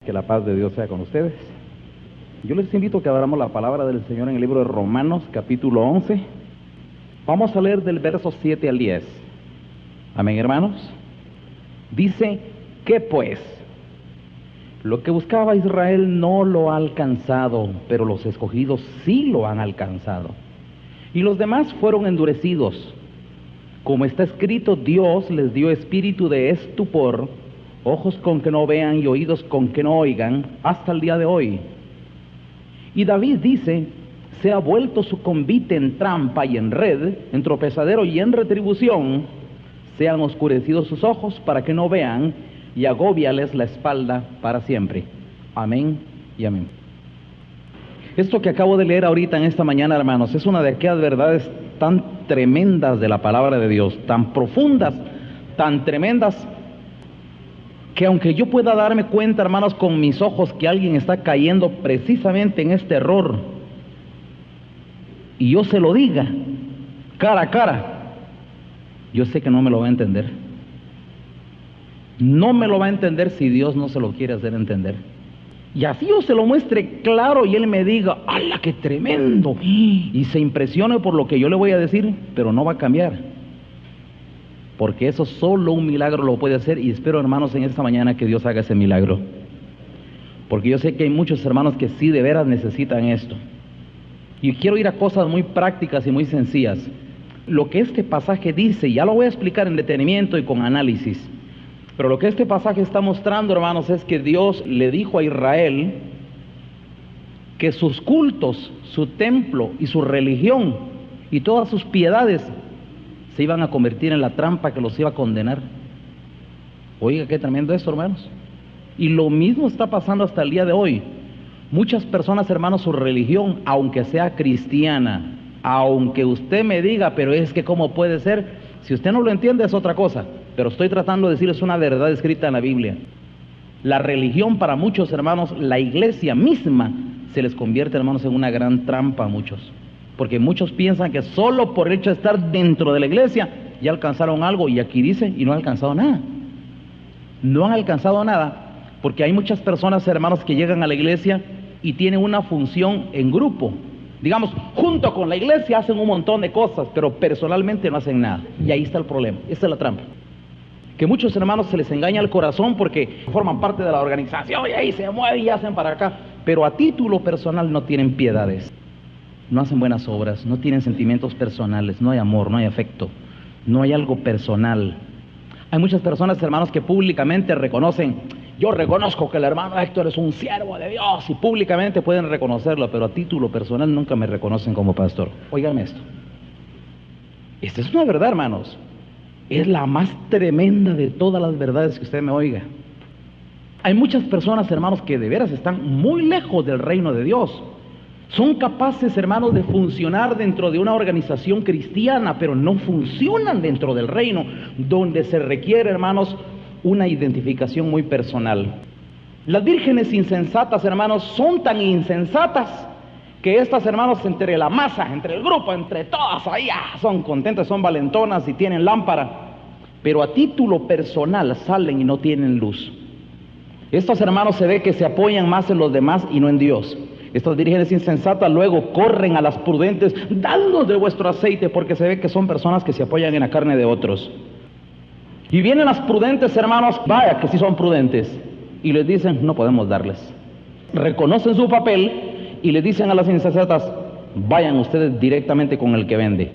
Que la paz de Dios sea con ustedes. Yo les invito a que abramos la palabra del Señor en el libro de Romanos, capítulo 11. Vamos a leer del verso 7 al 10. Amén, hermanos. Dice, ¿qué pues? Lo que buscaba Israel no lo ha alcanzado, pero los escogidos sí lo han alcanzado. Y los demás fueron endurecidos. Como está escrito, Dios les dio espíritu de estupor, ojos con que no vean y oídos con que no oigan, hasta el día de hoy. Y David dice, se ha vuelto su convite en trampa y en red, en tropezadero y en retribución, sean oscurecidos sus ojos para que no vean, y agóbiales la espalda para siempre. Amén y amén. Esto que acabo de leer ahorita en esta mañana, hermanos, es una de aquellas verdades tan tremendas de la palabra de Dios, tan profundas, tan tremendas, que aunque yo pueda darme cuenta, hermanos, con mis ojos que alguien está cayendo precisamente en este error, y yo se lo diga cara a cara, yo sé que no me lo va a entender. No me lo va a entender si Dios no se lo quiere hacer entender. Y así yo se lo muestre claro y él me diga, ¡hala, qué tremendo! Y se impresione por lo que yo le voy a decir, pero no va a cambiar. Porque eso solo un milagro lo puede hacer, y espero, hermanos, en esta mañana que Dios haga ese milagro. Porque yo sé que hay muchos hermanos que sí de veras necesitan esto. Y quiero ir a cosas muy prácticas y muy sencillas. Lo que este pasaje dice, ya lo voy a explicar en detenimiento y con análisis, pero lo que este pasaje está mostrando, hermanos, es que Dios le dijo a Israel que sus cultos, su templo y su religión y todas sus piedades se iban a convertir en la trampa que los iba a condenar. Oiga, qué tremendo esto, hermanos. Y lo mismo está pasando hasta el día de hoy. Muchas personas, hermanos, su religión, aunque sea cristiana, aunque usted me diga, pero es que ¿cómo puede ser? Si usted no lo entiende es otra cosa, pero estoy tratando de decirles una verdad escrita en la Biblia. La religión para muchos, hermanos, la iglesia misma, se les convierte, hermanos, en una gran trampa a muchos. Porque muchos piensan que solo por el hecho de estar dentro de la iglesia ya alcanzaron algo, y aquí dice, y no han alcanzado nada. No han alcanzado nada, porque hay muchas personas, hermanos, que llegan a la iglesia y tienen una función en grupo. Digamos, junto con la iglesia hacen un montón de cosas, pero personalmente no hacen nada. Y ahí está el problema, esa es la trampa. Que muchos hermanos se les engaña el corazón porque forman parte de la organización y ahí se mueven y hacen para acá, pero a título personal no tienen piedades. No hacen buenas obras, no tienen sentimientos personales, no hay amor, no hay afecto, no hay algo personal. Hay muchas personas, hermanos, que públicamente reconocen, yo reconozco que el hermano Héctor es un siervo de Dios, y públicamente pueden reconocerlo, pero a título personal nunca me reconocen como pastor. Óiganme esto. Esta es una verdad, hermanos. Es la más tremenda de todas las verdades que usted me oiga. Hay muchas personas, hermanos, que de veras están muy lejos del reino de Dios. Son capaces, hermanos, de funcionar dentro de una organización cristiana, pero no funcionan dentro del reino, donde se requiere, hermanos, una identificación muy personal. Las vírgenes insensatas, hermanos, son tan insensatas que estas, hermanos, entre la masa, entre el grupo, entre todas, ahí son contentas, son valentonas y tienen lámpara, pero a título personal salen y no tienen luz. Estos, hermanos, se ve que se apoyan más en los demás y no en Dios. Estas vírgenes insensatas luego corren a las prudentes, dadnos de vuestro aceite, porque se ve que son personas que se apoyan en la carne de otros. Y vienen las prudentes, hermanos, vaya que sí son prudentes, y les dicen, no podemos darles. Reconocen su papel y les dicen a las insensatas, vayan ustedes directamente con el que vende.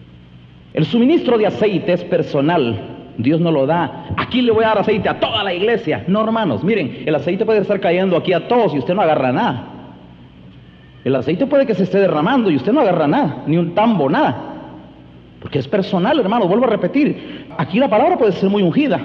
El suministro de aceite es personal, Dios no lo da. Aquí le voy a dar aceite a toda la iglesia. No, hermanos, miren, el aceite puede estar cayendo aquí a todos y usted no agarra nada. El aceite puede que se esté derramando y usted no agarra nada, ni un tambo, nada. Porque es personal, hermano, vuelvo a repetir. Aquí la palabra puede ser muy ungida.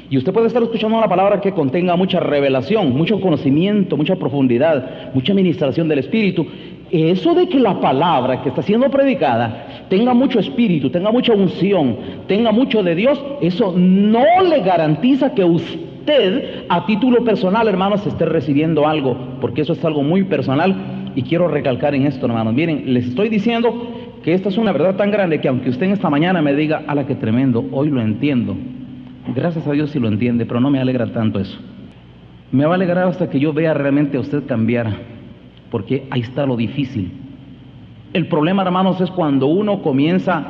Y usted puede estar escuchando una palabra que contenga mucha revelación, mucho conocimiento, mucha profundidad, mucha administración del Espíritu. Eso de que la palabra que está siendo predicada tenga mucho espíritu, tenga mucha unción, tenga mucho de Dios, eso no le garantiza que usted a título personal, hermanos, esté recibiendo algo, porque eso es algo muy personal. Y quiero recalcar en esto, hermanos, miren, les estoy diciendo que esta es una verdad tan grande que aunque usted en esta mañana me diga, ala, qué tremendo, hoy lo entiendo. Gracias a Dios si lo entiende, pero no me alegra tanto eso. Me va a alegrar hasta que yo vea realmente a usted cambiar, porque ahí está lo difícil. El problema, hermanos, es cuando uno comienza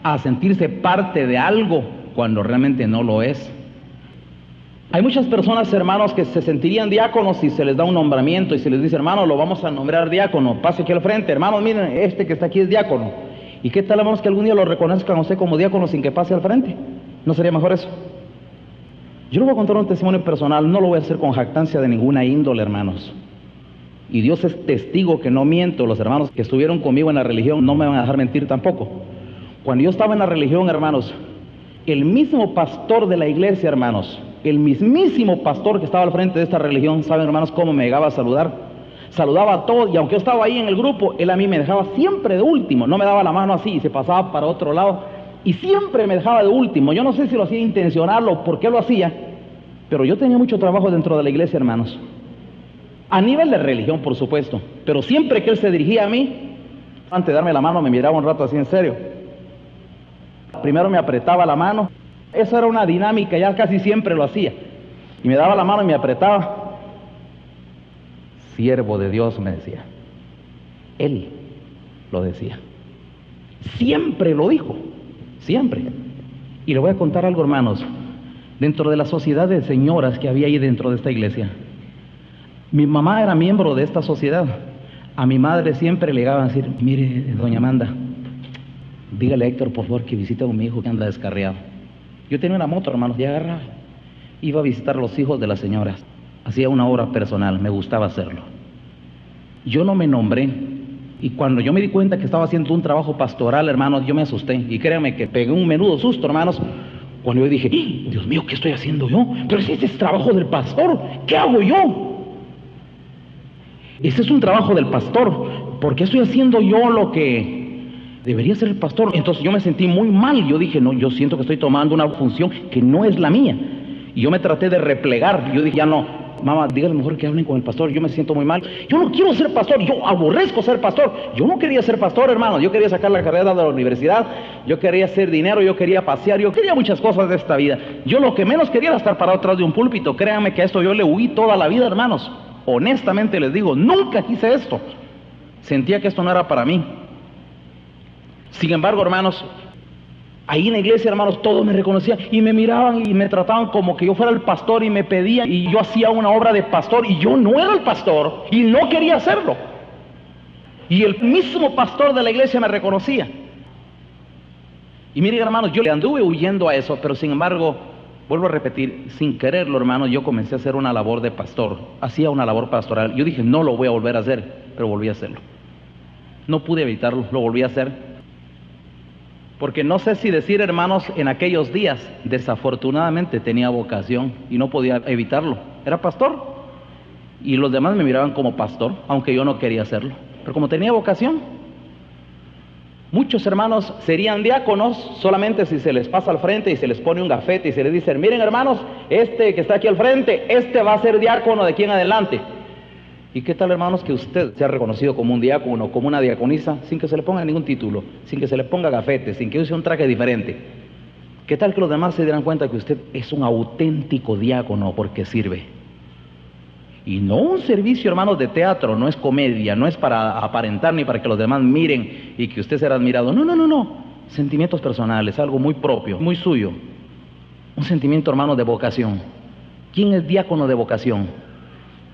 a sentirse parte de algo cuando realmente no lo es. Hay muchas personas, hermanos, que se sentirían diáconos si se les da un nombramiento y se les dice, hermano, lo vamos a nombrar diácono, pase aquí al frente, hermanos, miren, este que está aquí es diácono. ¿Y qué tal, hermanos, que algún día lo reconozcan a usted como diácono sin que pase al frente? ¿No sería mejor eso? Yo le voy a contar un testimonio personal, no lo voy a hacer con jactancia de ninguna índole, hermanos. Y Dios es testigo que no miento. Los hermanos que estuvieron conmigo en la religión no me van a dejar mentir tampoco. Cuando yo estaba en la religión, hermanos, el mismo pastor de la iglesia, hermanos, el mismísimo pastor que estaba al frente de esta religión, ¿saben, hermanos, cómo me llegaba a saludar? Saludaba a todos, y aunque yo estaba ahí en el grupo, él a mí me dejaba siempre de último. No me daba la mano así y se pasaba para otro lado, y siempre me dejaba de último. Yo no sé si lo hacía intencional o por qué lo hacía, pero yo tenía mucho trabajo dentro de la iglesia, hermanos. A nivel de religión, por supuesto, pero siempre que él se dirigía a mí, antes de darme la mano me miraba un rato así en serio. Primero me apretaba la mano, eso era una dinámica, ya casi siempre lo hacía. Y me daba la mano y me apretaba. Siervo de Dios, me decía. Él lo decía. Siempre lo dijo, siempre. Y le voy a contar algo, hermanos. Dentro de la sociedad de señoras que había ahí dentro de esta iglesia, mi mamá era miembro de esta sociedad. A mi madre siempre le llegaban a decir, mire, doña Amanda, dígale a Héctor, por favor, que visite a mi hijo que anda descarriado. Yo tenía una moto, hermanos, y agarraba. Iba a visitar a los hijos de las señoras. Hacía una obra personal, me gustaba hacerlo. Yo no me nombré. Y cuando yo me di cuenta que estaba haciendo un trabajo pastoral, hermanos, yo me asusté. Y créanme que pegué un menudo susto, hermanos, cuando yo dije, Dios mío, ¿qué estoy haciendo yo? Pero si ese es trabajo del pastor, ¿qué hago yo? Ese es un trabajo del pastor. ¿Por qué estoy haciendo yo lo que debería ser el pastor? Entonces yo me sentí muy mal. Yo dije, no, yo siento que estoy tomando una función que no es la mía. Y yo me traté de replegar. Yo dije, ya no, mamá, dígale mejor que hablen con el pastor. Yo me siento muy mal. Yo no quiero ser pastor. Yo aborrezco ser pastor. Yo no quería ser pastor, hermano. Yo quería sacar la carrera de la universidad. Yo quería hacer dinero. Yo quería pasear. Yo quería muchas cosas de esta vida. Yo lo que menos quería era estar parado atrás de un púlpito. Créanme que a esto yo le huí toda la vida, hermanos. Honestamente les digo, nunca quise esto. Sentía que esto no era para mí. Sin embargo, hermanos, ahí en la iglesia, hermanos, todos me reconocían y me miraban y me trataban como que yo fuera el pastor y me pedían, y yo hacía una obra de pastor y yo no era el pastor y no quería hacerlo. Y el mismo pastor de la iglesia me reconocía. Y miren, hermanos, yo le anduve huyendo a eso, pero sin embargo, vuelvo a repetir, sin quererlo, hermanos, yo comencé a hacer una labor de pastor. Hacía una labor pastoral. Yo dije, no lo voy a volver a hacer, pero volví a hacerlo. No pude evitarlo, lo volví a hacer. Porque no sé si decir, hermanos, en aquellos días, desafortunadamente tenía vocación y no podía evitarlo. Era pastor. Y los demás me miraban como pastor, aunque yo no quería hacerlo. Pero como tenía vocación, muchos hermanos serían diáconos solamente si se les pasa al frente y se les pone un gafete y se les dice, miren, hermanos, este que está aquí al frente, este va a ser diácono de aquí en adelante. ¿Y qué tal, hermanos, que usted sea reconocido como un diácono o como una diaconisa sin que se le ponga ningún título, sin que se le ponga gafete, sin que use un traje diferente? ¿Qué tal que los demás se dieran cuenta que usted es un auténtico diácono porque sirve? Y no un servicio, hermanos, de teatro, no es comedia, no es para aparentar ni para que los demás miren y que usted será admirado. No, no, no, no. Sentimientos personales, algo muy propio, muy suyo. Un sentimiento, hermanos, de vocación. ¿Quién es diácono de vocación?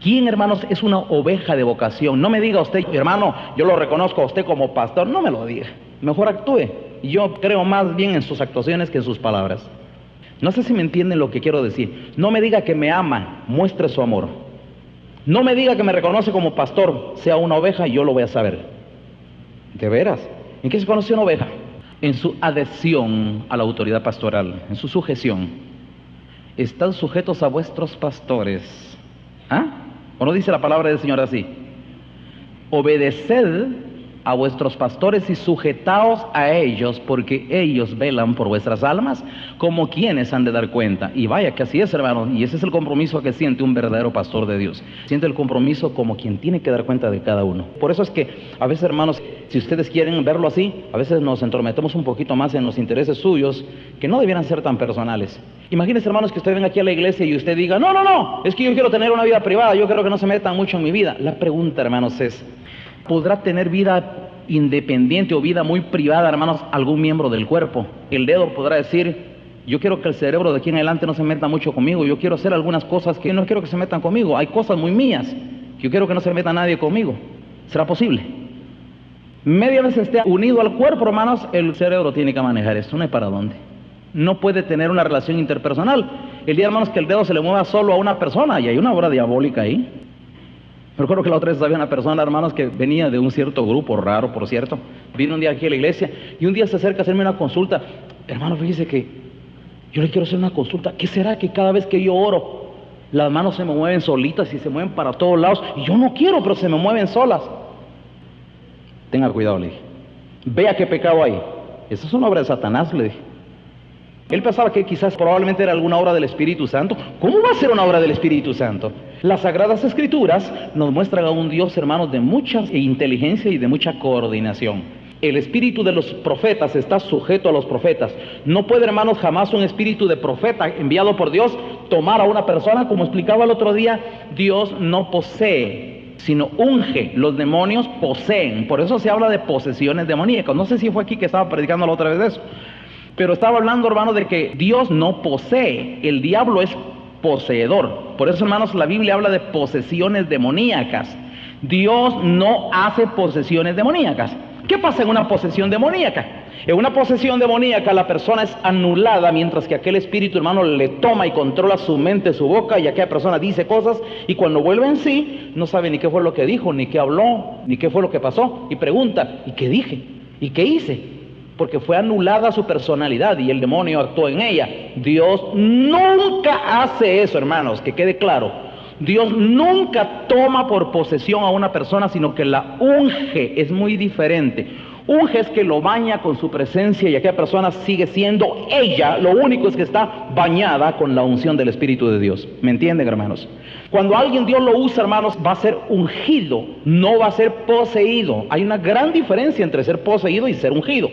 ¿Quién, hermanos, es una oveja de vocación? No me diga usted, hermano, yo lo reconozco a usted como pastor. No me lo diga. Mejor actúe. Yo creo más bien en sus actuaciones que en sus palabras. No sé si me entienden lo que quiero decir. No me diga que me ama, muestre su amor. No me diga que me reconoce como pastor, sea una oveja y yo lo voy a saber. ¿De veras? ¿En qué se conoce una oveja? En su adhesión a la autoridad pastoral, en su sujeción. Están sujetos a vuestros pastores. ¿Ah? ¿O no dice la palabra del Señor así? Obedeced a vuestros pastores y sujetaos a ellos, porque ellos velan por vuestras almas, como quienes han de dar cuenta. Y vaya que así es, hermanos, y ese es el compromiso que siente un verdadero pastor de Dios. Siente el compromiso como quien tiene que dar cuenta de cada uno. Por eso es que a veces, hermanos, si ustedes quieren verlo así, a veces nos entrometemos un poquito más en los intereses suyos, que no debieran ser tan personales. Imagínense, hermanos, que usted venga aquí a la iglesia y usted diga, no, es que yo quiero tener una vida privada, yo quiero que no se metan mucho en mi vida. La pregunta, hermanos, es, ¿podrá tener vida independiente o vida muy privada, hermanos, algún miembro del cuerpo? El dedo podrá decir, yo quiero que el cerebro de aquí en adelante no se meta mucho conmigo, yo quiero hacer algunas cosas que no quiero que se metan conmigo, hay cosas muy mías, yo quiero que no se meta nadie conmigo. ¿Será posible? Media vez esté unido al cuerpo, hermanos, el cerebro tiene que manejar esto, no hay para dónde. No puede tener una relación interpersonal. El día, hermanos, que el dedo se le mueva solo a una persona, y hay una obra diabólica ahí. Me recuerdo que la otra vez había una persona, hermanos, que venía de un cierto grupo raro, por cierto. Vino un día aquí a la iglesia y un día se acerca a hacerme una consulta. Hermano, fíjese que yo le quiero hacer una consulta. ¿Qué será que cada vez que yo oro, las manos se me mueven solitas y se mueven para todos lados? Y yo no quiero, pero se me mueven solas. Tenga cuidado, le dije. Vea qué pecado hay. Esa es una obra de Satanás, le dije. Él pensaba que quizás probablemente era alguna obra del Espíritu Santo. ¿Cómo va a ser una obra del Espíritu Santo? Las Sagradas Escrituras nos muestran a un Dios, hermanos, de mucha inteligencia y de mucha coordinación. El espíritu de los profetas está sujeto a los profetas. No puede, hermanos, jamás un espíritu de profeta enviado por Dios tomar a una persona, como explicaba el otro día. Dios no posee, sino unge. Los demonios poseen. Por eso se habla de posesiones demoníacas. No sé si fue aquí que estaba predicando la otra vez de eso. Pero estaba hablando, hermanos, de que Dios no posee, el diablo es poseedor. Por eso, hermanos, la Biblia habla de posesiones demoníacas. Dios no hace posesiones demoníacas. ¿Qué pasa en una posesión demoníaca? En una posesión demoníaca la persona es anulada, mientras que aquel espíritu, hermano, le toma y controla su mente, su boca, y aquella persona dice cosas, y cuando vuelve en sí, no sabe ni qué fue lo que dijo, ni qué habló, ni qué fue lo que pasó, y pregunta, ¿y qué dije? ¿Y qué hice? Porque fue anulada su personalidad y el demonio actuó en ella. Dios nunca hace eso, hermanos, que quede claro. Dios nunca toma por posesión a una persona, sino que la unge. Es muy diferente. Unge es que lo baña con su presencia y aquella persona sigue siendo ella. Lo único es que está bañada con la unción del Espíritu de Dios. ¿Me entienden, hermanos? Cuando alguien Dios lo usa, hermanos, va a ser ungido, no va a ser poseído. Hay una gran diferencia entre ser poseído y ser ungido.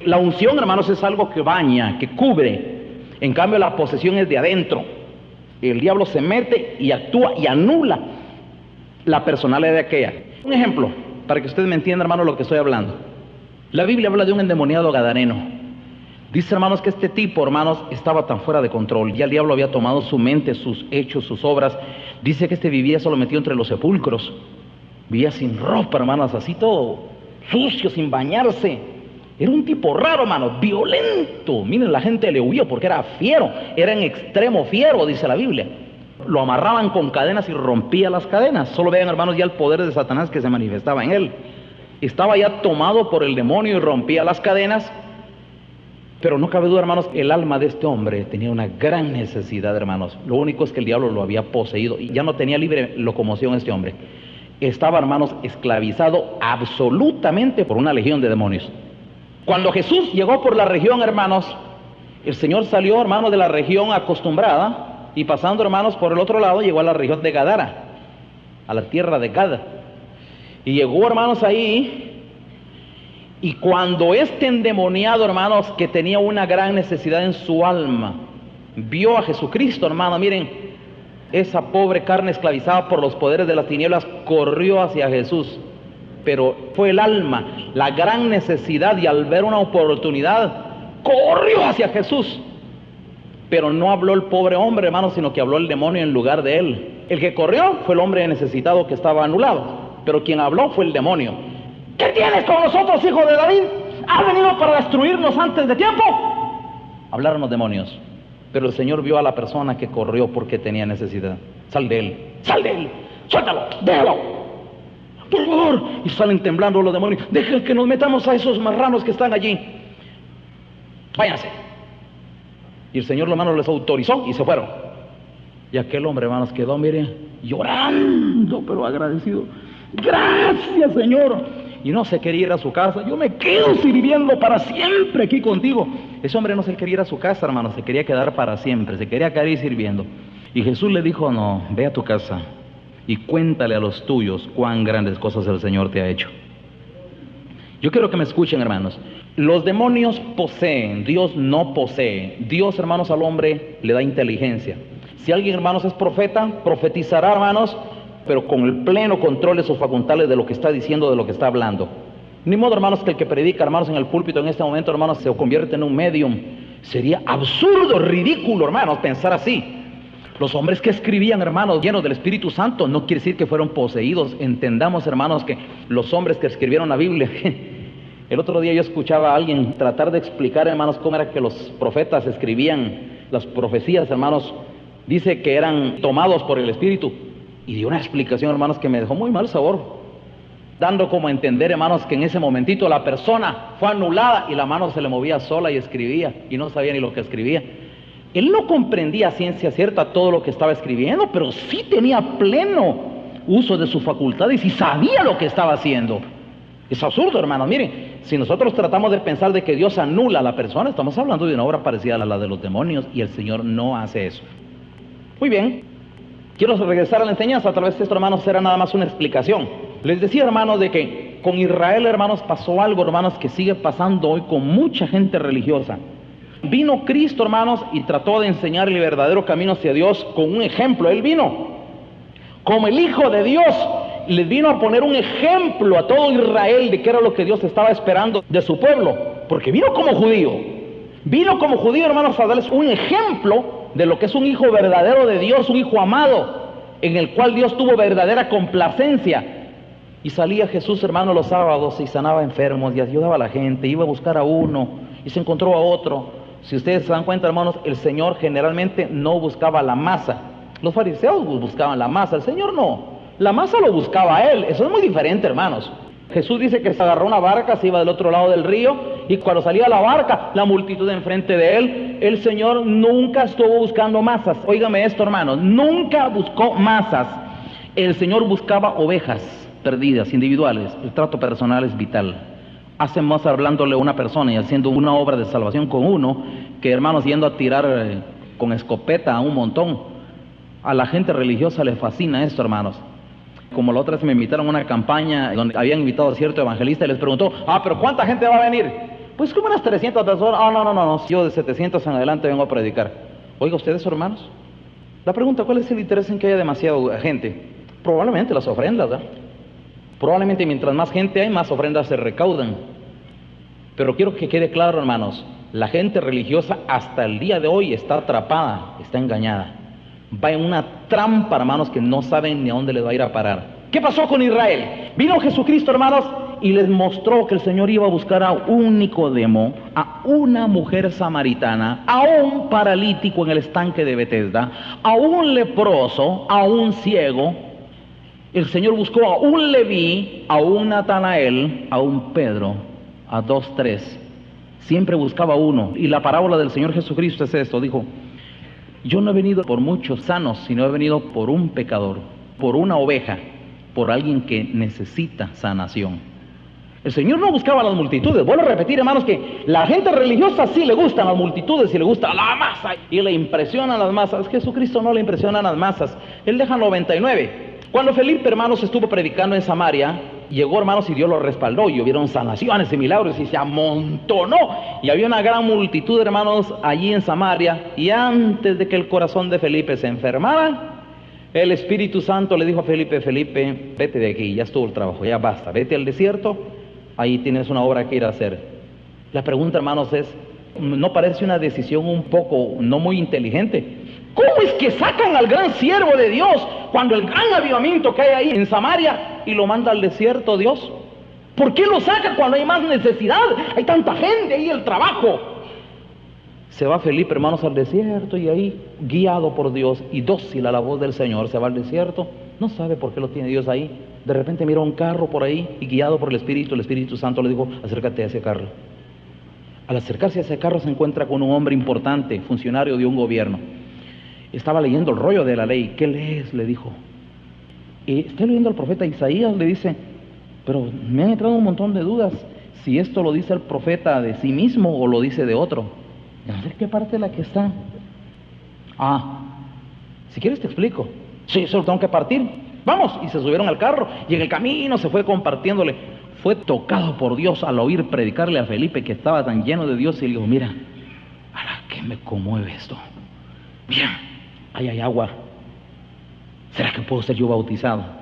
La unción, hermanos, es algo que baña, que cubre. En cambio, la posesión es de adentro. El diablo se mete y actúa y anula la personalidad de aquella. Un ejemplo, para que ustedes me entiendan, hermanos, lo que estoy hablando. La Biblia habla de un endemoniado gadareno. Dice, hermanos, que este tipo, hermanos, estaba tan fuera de control. Ya el diablo había tomado su mente, sus hechos, sus obras. Dice que este vivía solo metido entre los sepulcros. Vivía sin ropa, hermanos, así todo sucio, sin bañarse. Era un tipo raro, hermano, violento. Miren, la gente le huyó porque era fiero, era en extremo fiero, dice la Biblia. Lo amarraban con cadenas y rompía las cadenas. Solo vean, hermanos, ya el poder de Satanás que se manifestaba en él. Estaba ya tomado por el demonio y rompía las cadenas. Pero no cabe duda, hermanos, el alma de este hombre tenía una gran necesidad, hermanos. Lo único es que el diablo lo había poseído y ya no tenía libre locomoción este hombre. Estaba, hermanos, esclavizado absolutamente por una legión de demonios. Cuando Jesús llegó por la región, hermanos, el Señor salió, hermanos, de la región acostumbrada y pasando, hermanos, por el otro lado, llegó a la región de Gadara, a la tierra de Gad. Y llegó, hermanos, ahí, y cuando este endemoniado, hermanos, que tenía una gran necesidad en su alma, vio a Jesucristo, hermano, miren, esa pobre carne esclavizada por los poderes de las tinieblas corrió hacia Jesús. Pero fue el alma, la gran necesidad, y al ver una oportunidad, corrió hacia Jesús. Pero no habló el pobre hombre, hermano, sino que habló el demonio en lugar de él. El que corrió fue el hombre necesitado que estaba anulado, pero quien habló fue el demonio. ¿Qué tienes con nosotros, hijo de David? ¿Has venido para destruirnos antes de tiempo? Hablaron los demonios, pero el Señor vio a la persona que corrió porque tenía necesidad. Sal de él, suéltalo, déjalo. Por favor. Y salen temblando los demonios. Dejen que nos metamos a esos marranos que están allí. Váyanse. Y el Señor, hermanos, les autorizó y se fueron. Y aquel hombre, hermanos, quedó, mire, llorando, pero agradecido. Gracias, Señor. y no se quería ir a su casa. Yo me quedo sirviendo para siempre aquí contigo. Ese hombre no se quería ir a su casa, hermano, se quería quedar para siempre, se quería quedar ahí sirviendo. Y Jesús le dijo, no, ve a tu casa y cuéntale a los tuyos cuán grandes cosas el Señor te ha hecho. Yo quiero que me escuchen, hermanos. Los demonios poseen, Dios no posee. Dios, hermanos, al hombre le da inteligencia. Si alguien, hermanos, es profeta, profetizará, hermanos, pero con el pleno control de sus facultades de lo que está diciendo, de lo que está hablando. Ni modo, hermanos, que el que predica, hermanos, en el púlpito en este momento, hermanos, se convierte en un medium. Sería absurdo, ridículo, hermanos, pensar así. Los hombres que escribían, hermanos, llenos del Espíritu Santo, no quiere decir que fueron poseídos. Entendamos, hermanos, que los hombres que escribieron la Biblia... El otro día yo escuchaba a alguien tratar de explicar, hermanos, cómo era que los profetas escribían las profecías, hermanos. Dice que eran tomados por el Espíritu. Y dio una explicación, hermanos, que me dejó muy mal sabor. Dando como a entender, hermanos, que en ese momentito la persona fue anulada y la mano se le movía sola y escribía. Y no sabía ni lo que escribía. Él no comprendía a ciencia cierta todo lo que estaba escribiendo, pero sí tenía pleno uso de sus facultades y sabía lo que estaba haciendo. Es absurdo, hermanos. Miren, si nosotros tratamos de pensar de que Dios anula a la persona, estamos hablando de una obra parecida a la de los demonios, y el Señor no hace eso. Muy bien, quiero regresar a la enseñanza. A través de esto, hermanos, será nada más una explicación. Les decía, hermanos, de que con Israel, hermanos, pasó algo, hermanos, que sigue pasando hoy con mucha gente religiosa. Vino Cristo, hermanos, y trató de enseñar el verdadero camino hacia Dios con un ejemplo. Él vino como el Hijo de Dios. Les vino a poner un ejemplo a todo Israel de qué era lo que Dios estaba esperando de su pueblo, porque vino como judío. Vino como judío, hermanos, a darles un ejemplo de lo que es un hijo verdadero de Dios, un hijo amado, en el cual Dios tuvo verdadera complacencia. Y salía Jesús, hermanos, los sábados y sanaba enfermos y ayudaba a la gente, iba a buscar a uno y se encontró a otro. Si ustedes se dan cuenta, hermanos, el Señor generalmente no buscaba la masa. Los fariseos buscaban la masa, el Señor no. La masa lo buscaba a él. Eso es muy diferente, hermanos. Jesús dice que se agarró una barca, se iba del otro lado del río, y cuando salía la barca, la multitud enfrente de él, el Señor nunca estuvo buscando masas. Óigame esto, hermanos, nunca buscó masas. El Señor buscaba ovejas perdidas, individuales. El trato personal es vital. Hace más hablándole a una persona y haciendo una obra de salvación con uno, que, hermanos, yendo a tirar con escopeta a un montón. A la gente religiosa le fascina esto, hermanos. Como la otra vez me invitaron a una campaña donde habían invitado a cierto evangelista y les preguntó, pero ¿cuánta gente va a venir? Pues como unas 300 personas. No, yo de 700 en adelante vengo a predicar. Oiga, ¿ustedes, hermanos? La pregunta, ¿cuál es el interés en que haya demasiada gente? Probablemente las ofrendas, ¿verdad? Probablemente mientras más gente hay, más ofrendas se recaudan. Pero quiero que quede claro, hermanos, la gente religiosa hasta el día de hoy está atrapada, está engañada. Va en una trampa, hermanos, que no saben ni a dónde les va a ir a parar. ¿Qué pasó con Israel? Vino Jesucristo, hermanos, y les mostró que el Señor iba a buscar a un Nicodemo, a una mujer samaritana, a un paralítico en el estanque de Betesda, a un leproso, a un ciego. El Señor buscó a un Leví, a un Natanael, a un Pedro, a 2, 3. Siempre buscaba uno. Y la parábola del Señor Jesucristo es esto, dijo: yo no he venido por muchos sanos, sino he venido por un pecador, por una oveja, por alguien que necesita sanación. El Señor no buscaba las multitudes. Vuelvo a repetir, hermanos, que la gente religiosa sí le gustan las multitudes y le gusta la masa y le impresionan las masas. Jesucristo no le impresionan las masas. Él deja 99. Cuando Felipe, hermanos, estuvo predicando en Samaria, llegó, hermanos, y Dios lo respaldó, y hubieron sanaciones y milagros, y se amontonó, y había una gran multitud, hermanos, allí en Samaria, y antes de que el corazón de Felipe se enfermara, el Espíritu Santo le dijo a Felipe: Felipe, vete de aquí, ya estuvo el trabajo, ya basta, vete al desierto, ahí tienes una obra que ir a hacer. La pregunta, hermanos, es, ¿no parece una decisión un poco no muy inteligente? ¿Cómo es que sacan al gran siervo de Dios cuando el gran avivamiento que hay ahí en Samaria y lo manda al desierto Dios? ¿Por qué lo saca cuando hay más necesidad? Hay tanta gente ahí, el trabajo. Se va Felipe, hermanos, al desierto, y ahí, guiado por Dios y dócil a la voz del Señor, se va al desierto. No sabe por qué lo tiene Dios ahí. De repente mira un carro por ahí y, guiado por el Espíritu Santo le dijo: acércate a ese carro. Al acercarse a ese carro se encuentra con un hombre importante, funcionario de un gobierno. Estaba leyendo el rollo de la ley. ¿Qué lees?, le dijo. Y está leyendo al profeta Isaías, le dice. Pero me han entrado un montón de dudas, si esto lo dice el profeta de sí mismo o lo dice de otro. A ver qué parte es la que está. Si quieres te explico. Sí, solo tengo que partir. Vamos. Y se subieron al carro y en el camino se fue compartiéndole. Fue tocado por Dios al oír predicarle a Felipe, que estaba tan lleno de Dios, y le dijo: mira, ¿a qué me conmueve esto? Mira, ahí hay agua. ¿Será que puedo ser yo bautizado?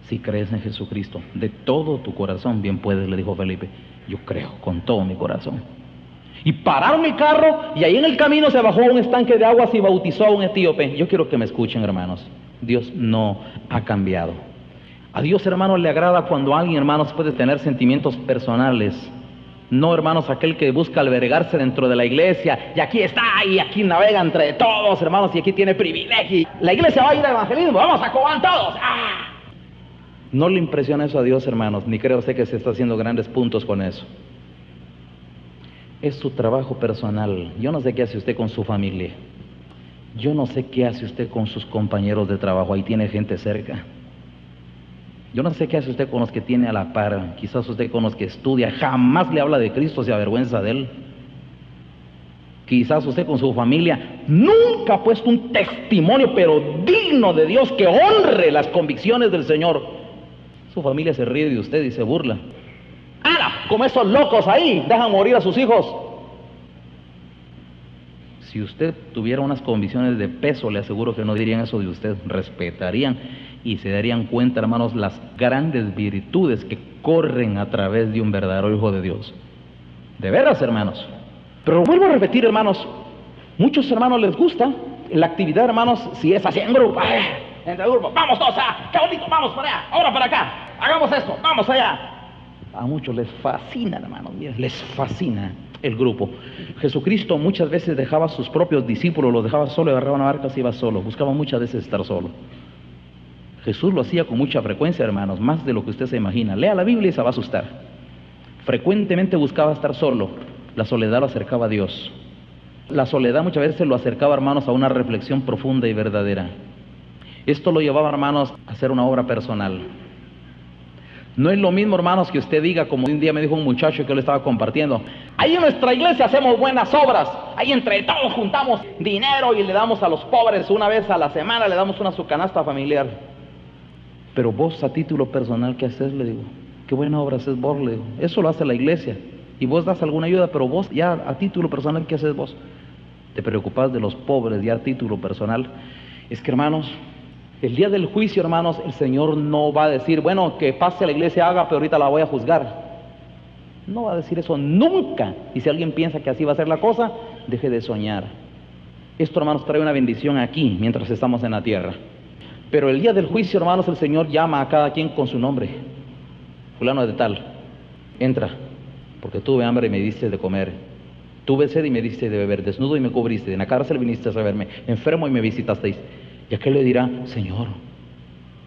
Si crees en Jesucristo de todo tu corazón, bien puedes, le dijo Felipe. Yo creo con todo mi corazón. Y pararon el carro, y ahí en el camino se bajó a un estanque de aguas y bautizó a un etíope. Yo quiero que me escuchen, hermanos. Dios no ha cambiado. A Dios, hermanos, le agrada cuando alguien, hermanos, puede tener sentimientos personales. No, hermanos, aquel que busca albergarse dentro de la iglesia, y aquí está, y aquí navega entre todos, hermanos, y aquí tiene privilegio. La iglesia va a ir a evangelismo, vamos a Cobán todos. No le impresiona eso a Dios, hermanos, ni creo usted que se está haciendo grandes puntos con eso. Es su trabajo personal. Yo no sé qué hace usted con su familia. Yo no sé qué hace usted con sus compañeros de trabajo. Ahí tiene gente cerca. Yo no sé qué hace usted con los que tiene a la par. Quizás usted con los que estudia jamás le habla de Cristo, se avergüenza de Él. Quizás usted con su familia nunca ha puesto un testimonio, pero digno de Dios, que honre las convicciones del Señor. Su familia se ríe de usted y se burla. ¡Hala! Como esos locos ahí, dejan morir a sus hijos. Si usted tuviera unas convicciones de peso, le aseguro que no dirían eso de usted. Respetarían y se darían cuenta, hermanos, las grandes virtudes que corren a través de un verdadero hijo de Dios. De veras, hermanos. Pero vuelvo a repetir, hermanos, muchos hermanos les gusta la actividad, hermanos, si es así en grupo. Entre grupos, vamos todos allá, qué bonito, vamos para allá, ahora para acá, hagamos esto, vamos allá. A muchos les fascina, hermanos, les fascina el grupo. Jesucristo muchas veces dejaba a sus propios discípulos, los dejaba solo, agarraba una barca, se iba solo, buscaba muchas veces estar solo. Jesús lo hacía con mucha frecuencia, hermanos, más de lo que usted se imagina. Lea la Biblia y se va a asustar. Frecuentemente buscaba estar solo. La soledad lo acercaba a Dios. La soledad muchas veces lo acercaba, hermanos, a una reflexión profunda y verdadera. Esto lo llevaba, hermanos, a hacer una obra personal. No es lo mismo, hermanos, que usted diga, como un día me dijo un muchacho que yo le estaba compartiendo: ahí en nuestra iglesia hacemos buenas obras, ahí entre todos juntamos dinero y le damos a los pobres una vez a la semana, le damos una su canasta familiar. Pero vos, a título personal, ¿qué haces? Le digo. ¿Qué buena obra haces vos? Le digo. Eso lo hace la iglesia. Y vos das alguna ayuda, pero vos ya a título personal, ¿qué haces vos? Te preocupás de los pobres ya a título personal. Es que, hermanos, el día del juicio, hermanos, el Señor no va a decir: bueno, que pase a la iglesia, haga, pero ahorita la voy a juzgar. No va a decir eso nunca. Y si alguien piensa que así va a ser la cosa, deje de soñar. Esto, hermanos, trae una bendición aquí mientras estamos en la tierra. Pero el día del juicio, hermanos, el Señor llama a cada quien con su nombre. Fulano de tal, entra, porque tuve hambre y me diste de comer, tuve sed y me diste de beber, desnudo y me cubriste, en la cárcel viniste a verme, enfermo y me visitasteis. Y aquel le dirá: Señor,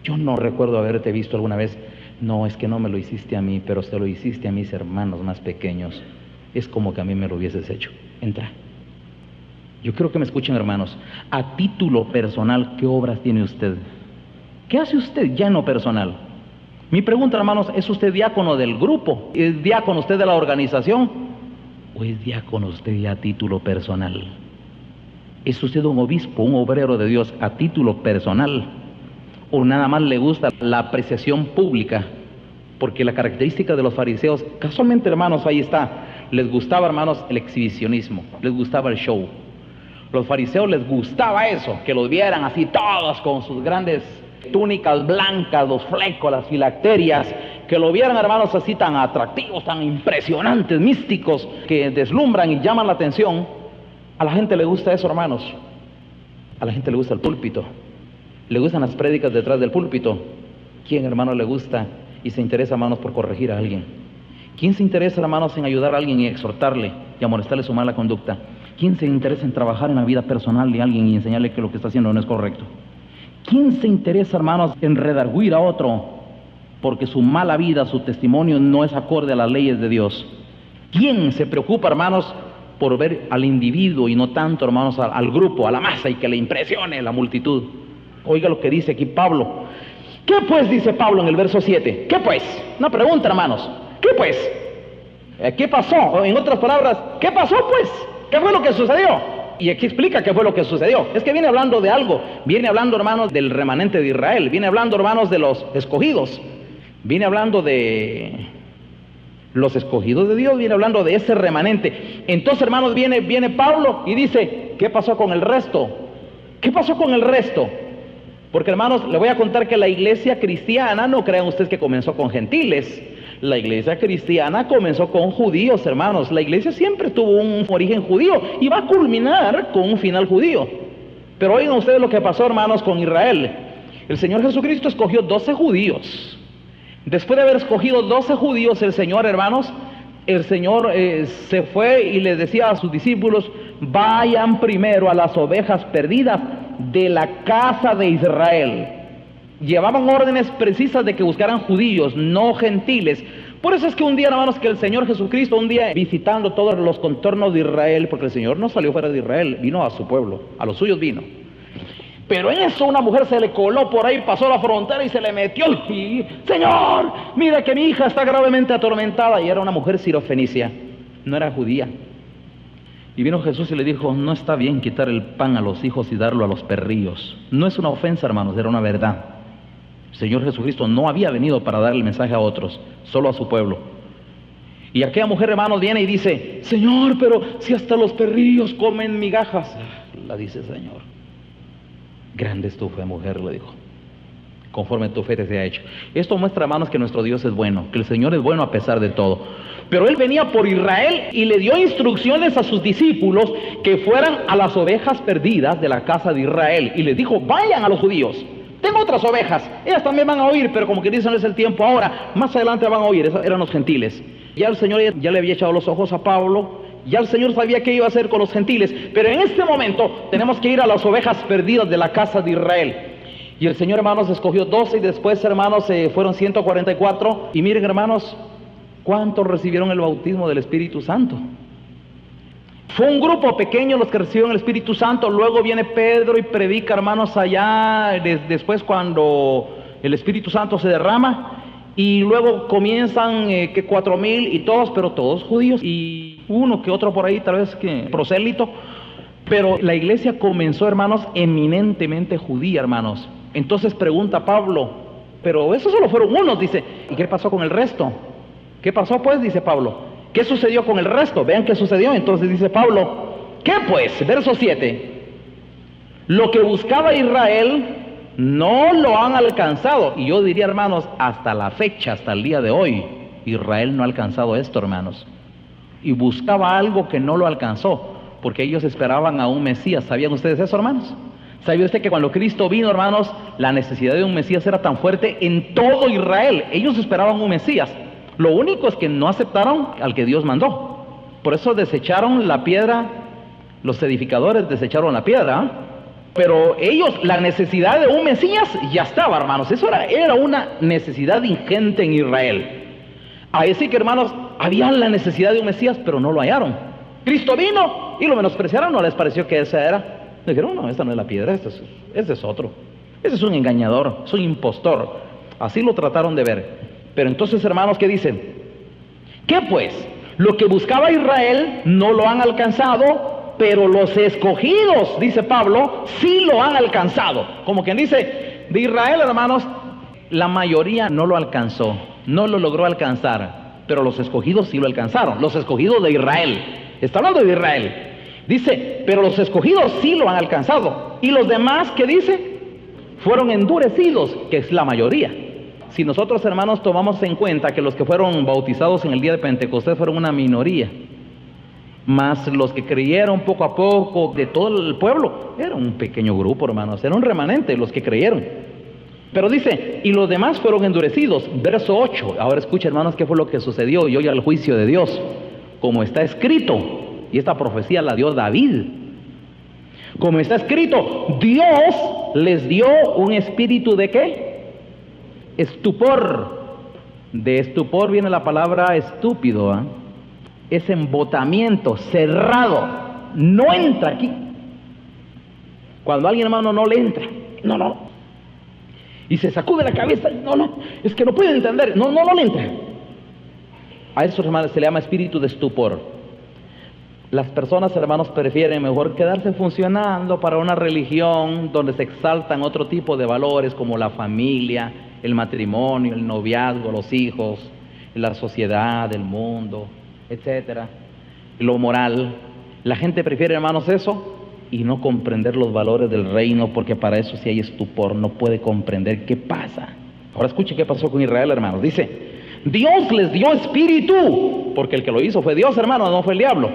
yo no recuerdo haberte visto alguna vez. No, es que no me lo hiciste a mí, pero se lo hiciste a mis hermanos más pequeños. Es como que a mí me lo hubieses hecho. Entra. Yo quiero que me escuchen, hermanos. A título personal, ¿qué obras tiene usted? ¿Qué hace usted ya en lo personal? Mi pregunta, hermanos, ¿es usted diácono del grupo? ¿Es diácono usted de la organización? ¿O es diácono usted ya a título personal? ¿Es usted un obispo, un obrero de Dios a título personal? ¿O nada más le gusta la apreciación pública? Porque la característica de los fariseos, casualmente, hermanos, ahí está, les gustaba, hermanos, el exhibicionismo, les gustaba el show. Los fariseos les gustaba eso, que los vieran así todos con sus grandes túnicas blancas, los flecos, las filacterias, que lo vieran, hermanos, así tan atractivos, tan impresionantes, místicos, que deslumbran y llaman la atención. A la gente le gusta eso, hermanos. A la gente le gusta el púlpito, le gustan las prédicas detrás del púlpito. ¿Quién, hermano, le gusta y se interesa, hermanos, por corregir a alguien? ¿Quién se interesa, hermanos, en ayudar a alguien y exhortarle y amonestarle su mala conducta? ¿Quién se interesa en trabajar en la vida personal de alguien y enseñarle que lo que está haciendo no es correcto? ¿Quién se interesa, hermanos, en redarguir a otro porque su mala vida, su testimonio no es acorde a las leyes de Dios? ¿Quién se preocupa, hermanos, por ver al individuo y no tanto, hermanos, al grupo, a la masa, y que le impresione la multitud? Oiga lo que dice aquí Pablo: ¿Qué pues? Dice Pablo en el verso 7. ¿Qué pues? Una pregunta, hermanos. ¿Qué pues? ¿Qué pasó? O en otras palabras, ¿qué pasó pues? ¿Qué fue lo que sucedió? Y aquí explica qué fue lo que sucedió. Es que viene hablando de algo. Viene hablando, hermanos, del remanente de Israel. Viene hablando, hermanos, de los escogidos. Viene hablando de los escogidos de Dios. Viene hablando de ese remanente. Entonces, hermanos, viene Pablo y dice, ¿qué pasó con el resto? ¿Qué pasó con el resto? Porque, hermanos, le voy a contar que la iglesia cristiana, no crean ustedes que comenzó con gentiles. La iglesia cristiana comenzó con judíos, hermanos. La iglesia siempre tuvo un origen judío y va a culminar con un final judío. Pero oigan ustedes lo que pasó, hermanos, con Israel. El Señor Jesucristo escogió 12 judíos. Después de haber escogido 12 judíos, el Señor, hermanos, se fue y les decía a sus discípulos, vayan primero a las ovejas perdidas de la casa de Israel. Llevaban órdenes precisas de que buscaran judíos, no gentiles. Por eso es que un día, hermanos, que el Señor Jesucristo, un día visitando todos los contornos de Israel, porque el Señor no salió fuera de Israel, vino a su pueblo, a los suyos vino. Pero en eso una mujer se le coló por ahí, pasó la frontera y se le metió. Y, Señor, mira que mi hija está gravemente atormentada. Y era una mujer sirofenicia, no era judía. Y vino Jesús y le dijo, no está bien quitar el pan a los hijos y darlo a los perrillos. No es una ofensa, hermanos, era una verdad. El Señor Jesucristo no había venido para dar el mensaje a otros, solo a su pueblo. Y aquella mujer, hermanos, viene y dice, Señor, pero si hasta los perrillos comen migajas. La dice, Señor, grande es tu fe, mujer, le dijo, conforme tu fe te sea hecho. Esto muestra, hermanos, que nuestro Dios es bueno, que el Señor es bueno a pesar de todo. Pero Él venía por Israel y le dio instrucciones a sus discípulos que fueran a las ovejas perdidas de la casa de Israel. Y les dijo, vayan a los judíos. Tengo otras ovejas, ellas también van a oír, pero como que dicen no es el tiempo ahora, más adelante van a oír. Esos eran los gentiles. Ya el Señor ya le había echado los ojos a Pablo, ya el Señor sabía qué iba a hacer con los gentiles, pero en este momento tenemos que ir a las ovejas perdidas de la casa de Israel. Y el Señor, hermanos, escogió 12 y después, hermanos, fueron 144. Y miren, hermanos, ¿cuántos recibieron el bautismo del Espíritu Santo? Fue un grupo pequeño los que recibieron el Espíritu Santo. Luego viene Pedro y predica, hermanos, allá después cuando el Espíritu Santo se derrama. Y luego comienzan que 4,000 y todos, pero todos judíos. Y uno que otro por ahí, tal vez que prosélito. Pero la iglesia comenzó, hermanos, eminentemente judía, hermanos. Entonces pregunta Pablo, pero esos solo fueron unos, dice. ¿Y qué pasó con el resto? ¿Qué pasó pues? Dice Pablo. ¿Qué sucedió con el resto? Vean qué sucedió. Entonces dice Pablo, ¿qué pues? Verso 7. Lo que buscaba Israel no lo han alcanzado. Y yo diría, hermanos, hasta la fecha, hasta el día de hoy, Israel no ha alcanzado esto, hermanos. Y buscaba algo que no lo alcanzó, porque ellos esperaban a un Mesías. ¿Sabían ustedes eso, hermanos? ¿Sabía usted que cuando Cristo vino, hermanos, la necesidad de un Mesías era tan fuerte en todo Israel? Ellos esperaban un Mesías. Lo único es que no aceptaron al que Dios mandó. Por eso desecharon la piedra, los edificadores desecharon la piedra, ¿eh? Pero ellos, la necesidad de un Mesías ya estaba, hermanos. Eso era una necesidad ingente en Israel. Ahí sí que, hermanos, había la necesidad de un Mesías, pero no lo hallaron. Cristo vino y lo menospreciaron, no les pareció que esa era. Dijeron, no, esta no es la piedra, este es otro. Ese es un engañador, es un impostor. Así lo trataron de ver. Pero entonces, hermanos, ¿qué dicen? ¿Qué pues? Lo que buscaba Israel no lo han alcanzado, pero los escogidos, dice Pablo, sí lo han alcanzado. Como quien dice, de Israel, hermanos, la mayoría no lo alcanzó, no lo logró alcanzar, pero los escogidos sí lo alcanzaron, los escogidos de Israel. Está hablando de Israel. Dice, pero los escogidos sí lo han alcanzado. Y los demás, ¿qué dice? Fueron endurecidos, que es la mayoría. Si nosotros, hermanos, tomamos en cuenta que los que fueron bautizados en el día de Pentecostés fueron una minoría, más los que creyeron poco a poco de todo el pueblo, era un pequeño grupo, hermanos, era un remanente los que creyeron. Pero dice, y los demás fueron endurecidos. Verso 8, ahora escucha, hermanos, qué fue lo que sucedió y oye el juicio de Dios, como está escrito, y esta profecía la dio David. Como está escrito, Dios les dio un espíritu de ¿qué? Estupor. De estupor viene la palabra estúpido, ¿eh? Es embotamiento, cerrado, no entra aquí. Cuando alguien, hermano, no le entra, no. Y se sacude la cabeza, no, es que no puede entender, no le entra. A eso, hermanos, se le llama espíritu de estupor. Las personas, hermanos, prefieren mejor quedarse funcionando para una religión donde se exaltan otro tipo de valores como la familia, el matrimonio, el noviazgo, los hijos, la sociedad, el mundo, etcétera, lo moral. La gente prefiere, hermanos, eso y no comprender los valores del reino, porque para eso sí hay estupor, no puede comprender qué pasa. Ahora escuche qué pasó con Israel, hermanos. Dice, Dios les dio espíritu, porque el que lo hizo fue Dios, hermanos, no fue el diablo.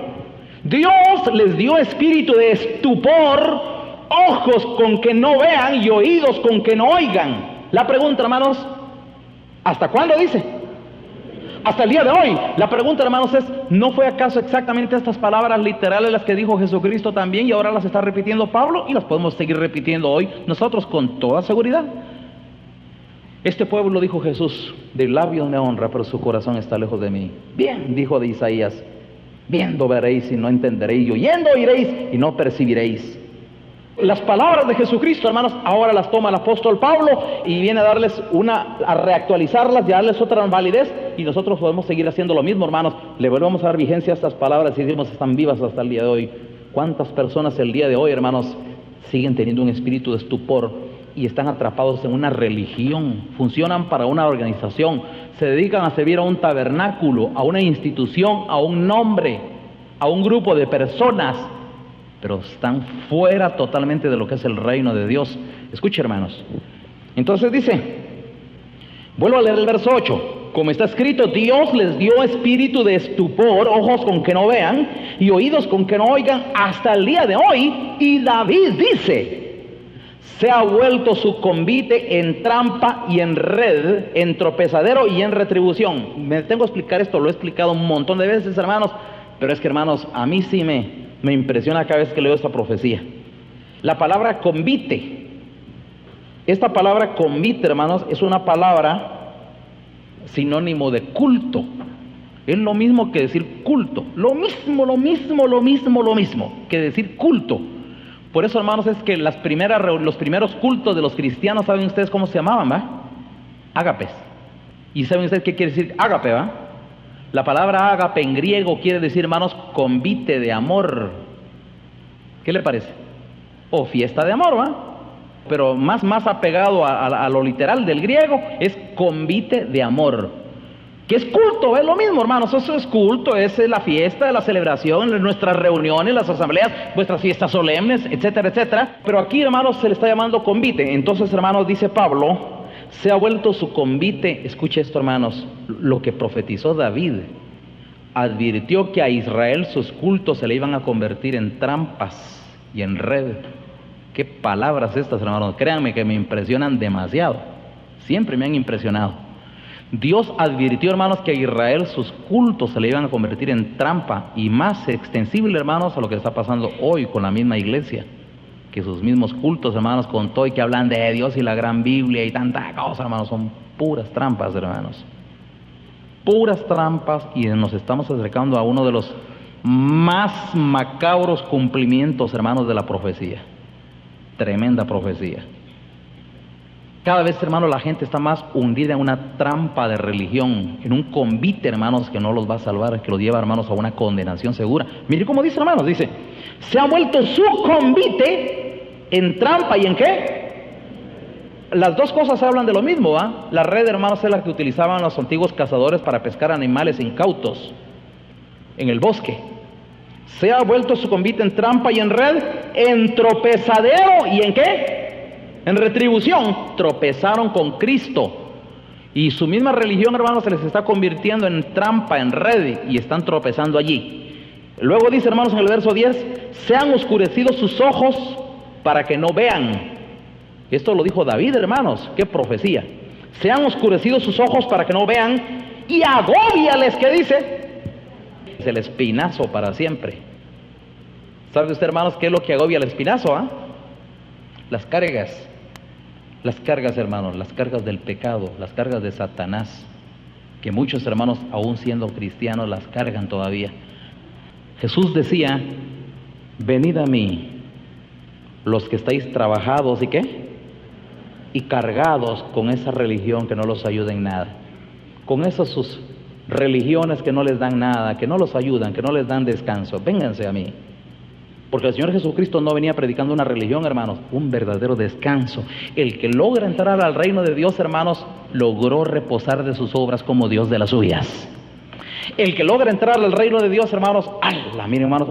Dios les dio espíritu de estupor, ojos con que no vean y oídos con que no oigan. La pregunta, hermanos, ¿hasta cuándo dice? Hasta el día de hoy. La pregunta, hermanos, es, ¿no fue acaso exactamente estas palabras literales las que dijo Jesucristo también y ahora las está repitiendo Pablo? Y las podemos seguir repitiendo hoy nosotros con toda seguridad. Este pueblo, dijo Jesús, de labios me honra, pero su corazón está lejos de mí. Bien, dijo de Isaías, viendo veréis y no entenderéis, y oyendo oiréis y no percibiréis. Las palabras de Jesucristo, hermanos, ahora las toma el apóstol Pablo y viene a darles a reactualizarlas y a darles otra validez, y nosotros podemos seguir haciendo lo mismo, hermanos. Le volvemos a dar vigencia a estas palabras y decimos, están vivas hasta el día de hoy. ¿Cuántas personas el día de hoy, hermanos, siguen teniendo un espíritu de estupor y están atrapados en una religión? Funcionan para una organización, se dedican a servir a un tabernáculo, a una institución, a un nombre, a un grupo de personas, pero están fuera totalmente de lo que es el reino de Dios. Escuche, hermanos. Entonces dice, vuelvo a leer el verso 8. Como está escrito, Dios les dio espíritu de estupor, ojos con que no vean y oídos con que no oigan hasta el día de hoy. Y David dice, se ha vuelto su convite en trampa y en red, en tropezadero y en retribución. Me tengo que explicar esto, lo he explicado un montón de veces, hermanos, pero es que, hermanos, a mí sí me impresiona cada vez que leo esta profecía. La palabra convite, esta palabra convite, hermanos, es una palabra sinónimo de culto. Es lo mismo que decir culto, lo mismo que decir culto. Por eso, hermanos, es que los primeros cultos de los cristianos, ¿saben ustedes cómo se llamaban, va? Ágapes. ¿Y saben ustedes qué quiere decir ágape, va? La palabra ágape en griego quiere decir, hermanos, convite de amor. ¿Qué le parece? O fiesta de amor, ¿va? Pero más apegado a lo literal del griego, es convite de amor. Que es culto, es lo mismo, hermanos, eso es culto, es la fiesta, la celebración, nuestras reuniones, las asambleas, vuestras fiestas solemnes, etcétera, etcétera. Pero aquí, hermanos, se le está llamando convite. Entonces, hermanos, dice Pablo, se ha vuelto su convite. Escuche esto, hermanos, lo que profetizó David. Advirtió que a Israel sus cultos se le iban a convertir en trampas y en red. Qué palabras estas, hermanos, créanme que me impresionan demasiado, siempre me han impresionado. Dios advirtió, hermanos, que a Israel sus cultos se le iban a convertir en trampa, y más extensible, hermanos, a lo que está pasando hoy con la misma iglesia, que sus mismos cultos, hermanos, con todo y que hablan de Dios y la gran Biblia y tanta cosa, hermanos, son puras trampas, hermanos, puras trampas, y nos estamos acercando a uno de los más macabros cumplimientos, hermanos, de la profecía. Tremenda profecía. Cada vez, hermanos, la gente está más hundida en una trampa de religión, en un convite, hermanos, que no los va a salvar, que los lleva, hermanos, a una condenación segura. Mire cómo dice, hermanos, dice, se ha vuelto su convite en trampa y en qué. Las dos cosas hablan de lo mismo, ¿va? La red, hermanos, es la que utilizaban los antiguos cazadores para pescar animales incautos en el bosque. Se ha vuelto su convite en trampa y en red, en tropezadero y en qué. En retribución. Tropezaron con Cristo, y su misma religión, hermanos, se les está convirtiendo en trampa, en red, y están tropezando allí. Luego dice, hermanos, en el verso 10, se han oscurecido sus ojos para que no vean. Esto lo dijo David, hermanos, qué profecía. Se han oscurecido sus ojos para que no vean, y agóbiales, ¿qué dice? Es el espinazo para siempre. ¿Sabe usted, hermanos, qué es lo que agobia el espinazo? Las cargas, hermanos, las cargas del pecado, las cargas de Satanás, que muchos, hermanos, aún siendo cristianos, las cargan todavía. Jesús decía, venid a mí, los que estáis trabajados, ¿y qué? y cargados con esa religión que no los ayuda en nada, con esas sus religiones que no les dan nada, que no los ayudan, que no les dan descanso, vénganse a mí. Porque el Señor Jesucristo no venía predicando una religión, hermanos, un verdadero descanso. El que logra entrar al reino de Dios, hermanos, logró reposar de sus obras como Dios de las suyas. El que logra entrar al reino de Dios, hermanos, ¡ala! Miren, hermanos,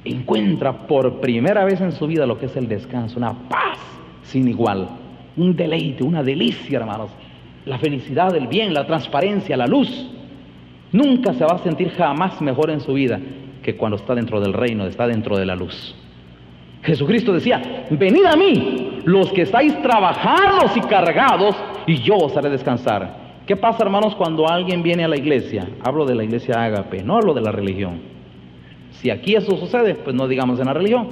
encuentra por primera vez en su vida lo que es el descanso, una paz sin igual, un deleite, una delicia, hermanos. La felicidad, el bien, la transparencia, la luz. Nunca se va a sentir jamás mejor en su vida que cuando está dentro del reino, está dentro de la luz. Jesucristo decía: venid a mí, los que estáis trabajados y cargados, y yo os haré descansar. ¿Qué pasa, hermanos, cuando alguien viene a la iglesia? Hablo de la iglesia Ágape, no hablo de la religión. Si aquí eso sucede, pues no digamos en la religión.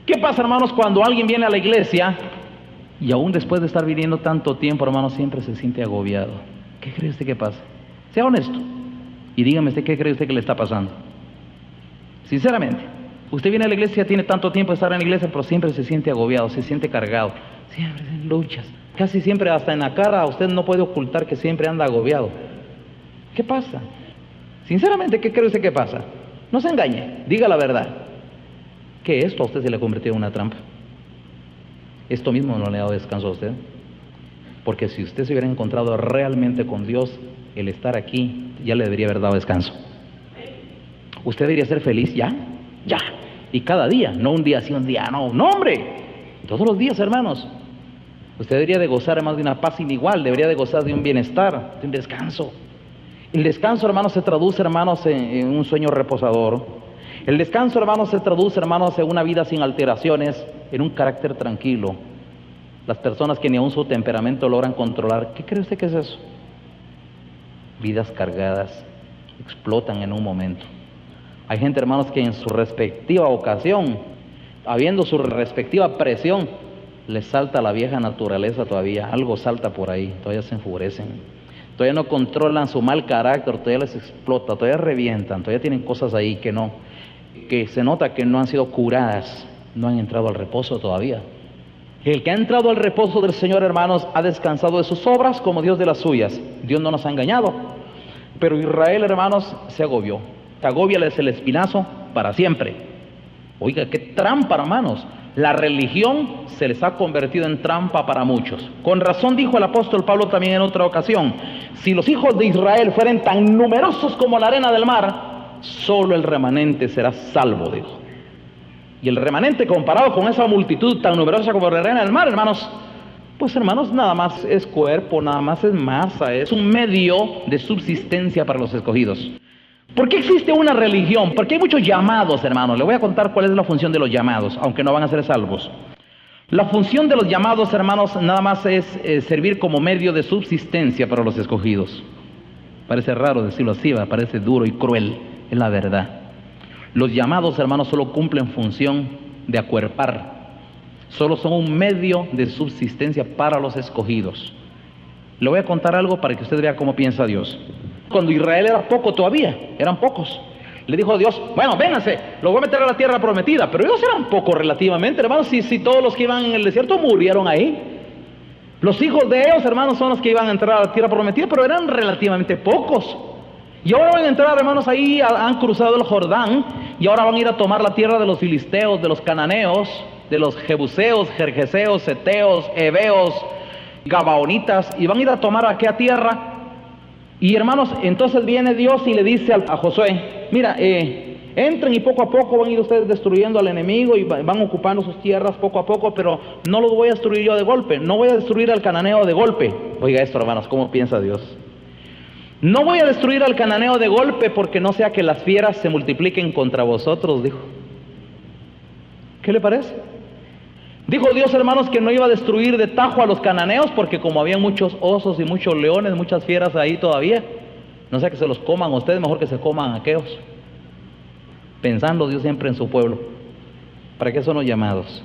¿Qué pasa, hermanos, cuando alguien viene a la iglesia y aún después de estar viviendo tanto tiempo, hermanos, siempre se siente agobiado? ¿Qué cree usted que pasa? Sea honesto y dígame usted qué cree usted que le está pasando. Sinceramente, usted viene a la iglesia, tiene tanto tiempo de estar en la iglesia, pero siempre se siente agobiado, se siente cargado, siempre en luchas. Casi siempre, hasta en la cara, usted no puede ocultar que siempre anda agobiado. ¿Qué pasa? Sinceramente, ¿qué cree usted que pasa? No se engañe, diga la verdad. Que esto a usted se le ha convertido en una trampa. Esto mismo no le ha dado descanso a usted. Porque si usted se hubiera encontrado realmente con Dios, el estar aquí ya le debería haber dado descanso. Usted debería ser feliz ya. Y cada día, no un día sí, un día no. No, hombre, todos los días, hermanos. Usted debería de gozar, hermanos, de una paz inigual, debería de gozar de un bienestar, de un descanso. El descanso, hermanos, se traduce, hermanos, en un sueño reposador. El descanso, hermanos, se traduce, hermanos, en una vida sin alteraciones, en un carácter tranquilo. Las personas que ni aun su temperamento logran controlar, ¿qué cree usted que es eso? Vidas cargadas, explotan en un momento. Hay gente, hermanos, que en su respectiva ocasión, habiendo su respectiva presión, les salta la vieja naturaleza todavía, algo salta por ahí, todavía se enfurecen, todavía no controlan su mal carácter, todavía les explota, todavía revientan, todavía tienen cosas ahí que se nota que no han sido curadas, no han entrado al reposo todavía. El que ha entrado al reposo del Señor, hermanos, ha descansado de sus obras como Dios de las suyas. Dios no nos ha engañado, pero Israel, hermanos, se agobió. Se agobia el espinazo para siempre. Oiga, qué trampa, hermanos. La religión se les ha convertido en trampa para muchos. Con razón dijo el apóstol Pablo también en otra ocasión: si los hijos de Israel fueran tan numerosos como la arena del mar, solo el remanente será salvo, dijo. Y el remanente, comparado con esa multitud tan numerosa como la arena del mar, hermanos, pues hermanos, nada más es cuerpo, nada más es masa, es un medio de subsistencia para los escogidos. ¿Por qué existe una religión? Porque hay muchos llamados, hermanos. Le voy a contar cuál es la función de los llamados, aunque no van a ser salvos. La función de los llamados, hermanos, nada más es servir como medio de subsistencia para los escogidos. Parece raro decirlo así, parece duro y cruel, es la verdad. Los llamados, hermanos, solo cumplen función de acuerpar. Solo son un medio de subsistencia para los escogidos. Le voy a contar algo para que usted vea cómo piensa Dios. Cuando Israel era poco todavía, eran pocos, le dijo a Dios: bueno, vénganse, los voy a meter a la tierra prometida. Pero ellos eran pocos relativamente, hermanos. Si todos los que iban en el desierto murieron ahí. Los hijos de ellos, hermanos, son los que iban a entrar a la tierra prometida, pero eran relativamente pocos. Y ahora van a entrar, hermanos, ahí han cruzado el Jordán, y ahora van a ir a tomar la tierra de los filisteos, de los cananeos, de los jebuseos, jerjeseos, heteos, heveos, gabaonitas, y van a ir a tomar aquella tierra. Y hermanos, entonces viene Dios y le dice a Josué: mira, entren y poco a poco van a ir ustedes destruyendo al enemigo y van ocupando sus tierras poco a poco, pero no los voy a destruir yo de golpe, no voy a destruir al cananeo de golpe. Oiga esto, hermanos, ¿cómo piensa Dios? No voy a destruir al cananeo de golpe, porque no sea que las fieras se multipliquen contra vosotros, dijo. ¿Qué le parece? Dijo Dios, hermanos, que no iba a destruir de tajo a los cananeos, porque como había muchos osos y muchos leones, muchas fieras ahí todavía, no sea que se los coman ustedes, mejor que se coman aquellos. Pensando Dios siempre en su pueblo. ¿Para qué son los llamados?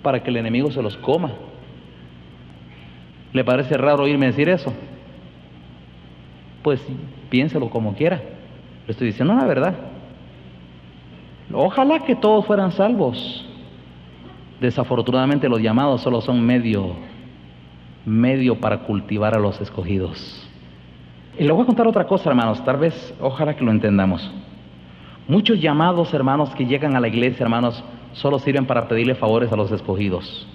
Para que el enemigo se los coma. ¿Le parece raro oírme decir eso? Pues piénselo como quiera. Le estoy diciendo la verdad. Ojalá que todos fueran salvos. Desafortunadamente los llamados solo son medio para cultivar a los escogidos. Y le voy a contar otra cosa, hermanos, tal vez, ojalá que lo entendamos. Muchos llamados, hermanos, que llegan a la iglesia, hermanos, solo sirven para pedirle favores a los escogidos.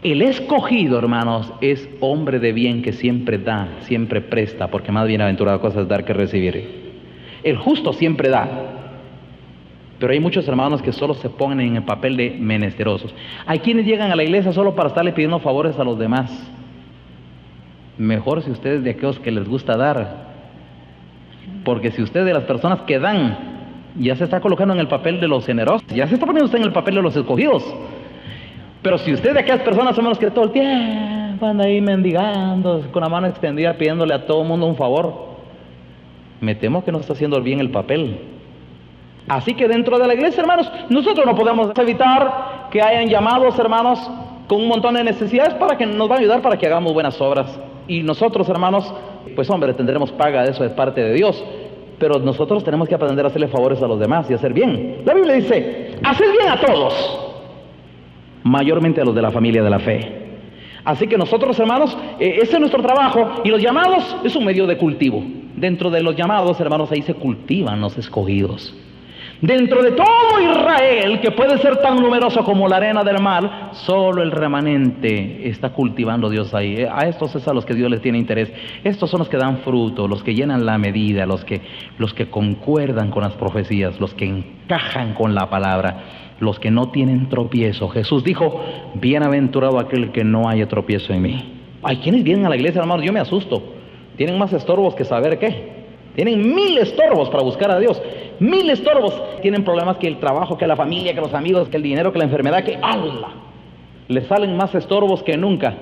El escogido, hermanos, es hombre de bien que siempre da, siempre presta, porque más bienaventurada cosa es dar que recibir. El justo siempre da. Pero hay muchos hermanos que solo se ponen en el papel de menesterosos. Hay quienes llegan a la iglesia solo para estarle pidiendo favores a los demás. Mejor si ustedes de aquellos que les gusta dar. Porque si usted de las personas que dan, ya se está colocando en el papel de los generosos, ya se está poniendo usted en el papel de los escogidos. Pero si usted de aquellas personas son los que todo el tiempo anda ahí mendigando, con la mano extendida, pidiéndole a todo el mundo un favor, me temo que no está haciendo bien el papel. Así que dentro de la iglesia, hermanos, nosotros no podemos evitar que hayan llamados, hermanos, con un montón de necesidades para que nos van a ayudar para que hagamos buenas obras. Y nosotros, hermanos, pues hombre, tendremos paga de eso de parte de Dios. Pero nosotros tenemos que aprender a hacerle favores a los demás y hacer bien. La Biblia dice, haced bien a todos, mayormente a los de la familia de la fe. Así que nosotros, hermanos, ese es nuestro trabajo. Y los llamados es un medio de cultivo. Dentro de los llamados, hermanos, ahí se cultivan los escogidos. Dentro de todo Israel, que puede ser tan numeroso como la arena del mar, solo el remanente está cultivando Dios ahí. A estos es a los que Dios les tiene interés. Estos son los que dan fruto, los que llenan la medida, los que concuerdan con las profecías, los que encajan con la palabra, los que no tienen tropiezo. Jesús dijo, bienaventurado aquel que no haya tropiezo en mí. Hay quienes vienen a la iglesia, hermanos, yo me asusto. Tienen más estorbos que saber qué. Tienen 1000 estorbos para buscar a Dios. 1000 estorbos. Tienen problemas que el trabajo, que la familia, que los amigos, que el dinero, que la enfermedad, que ¡ala! Les salen más estorbos que nunca.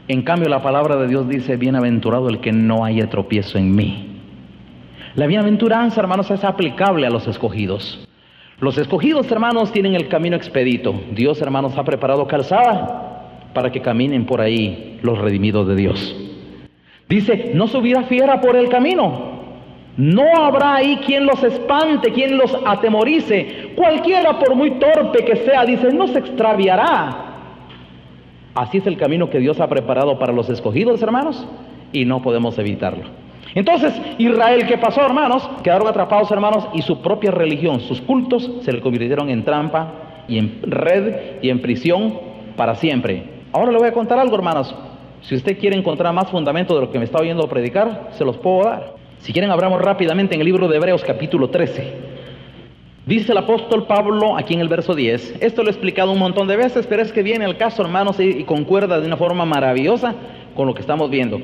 En cambio, la palabra de Dios dice, bienaventurado el que no haya tropiezo en mí. La bienaventuranza, hermanos, es aplicable a los escogidos. Los escogidos, hermanos, tienen el camino expedito. Dios, hermanos, ha preparado calzada para que caminen por ahí los redimidos de Dios. Dice, no subirá fiera por el camino. No habrá ahí quien los espante, quien los atemorice. Cualquiera, por muy torpe que sea, dice, no se extraviará. Así es el camino que Dios ha preparado para los escogidos, hermanos, y no podemos evitarlo. Entonces, Israel, ¿qué pasó, hermanos? Quedaron atrapados, hermanos, y su propia religión, sus cultos, se le convirtieron en trampa, y en red, y en prisión, para siempre. Ahora le voy a contar algo, hermanos. Si usted quiere encontrar más fundamento de lo que me está oyendo predicar, se los puedo dar. Si quieren, abramos rápidamente en el libro de Hebreos, capítulo 13. Dice el apóstol Pablo, aquí en el verso 10, esto lo he explicado un montón de veces, pero es que viene el caso, hermanos, y concuerda de una forma maravillosa con lo que estamos viendo.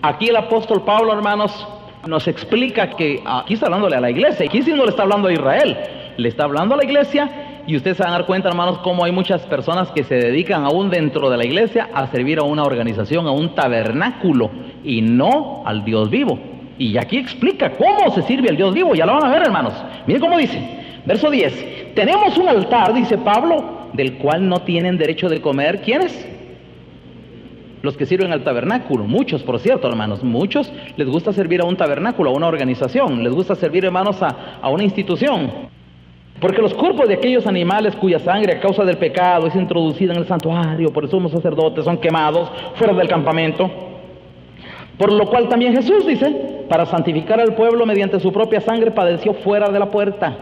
Aquí el apóstol Pablo, hermanos, nos explica que aquí está hablándole a la iglesia, aquí sí no le está hablando a Israel, le está hablando a la iglesia. Y ustedes se van a dar cuenta, hermanos, cómo hay muchas personas que se dedican aún dentro de la iglesia a servir a una organización, a un tabernáculo, y no al Dios vivo. Y aquí explica cómo se sirve al Dios vivo, ya lo van a ver, hermanos. Miren cómo dice, verso 10, tenemos un altar, dice Pablo, del cual no tienen derecho de comer, ¿quiénes? Los que sirven al tabernáculo, muchos, por cierto, hermanos, muchos les gusta servir a un tabernáculo, a una organización, les gusta servir, hermanos, a una institución. Porque los cuerpos de aquellos animales cuya sangre a causa del pecado es introducida en el santuario por el sumo sacerdote son quemados fuera del campamento. Por lo cual también Jesús dice, para santificar al pueblo mediante su propia sangre padeció fuera de la puerta.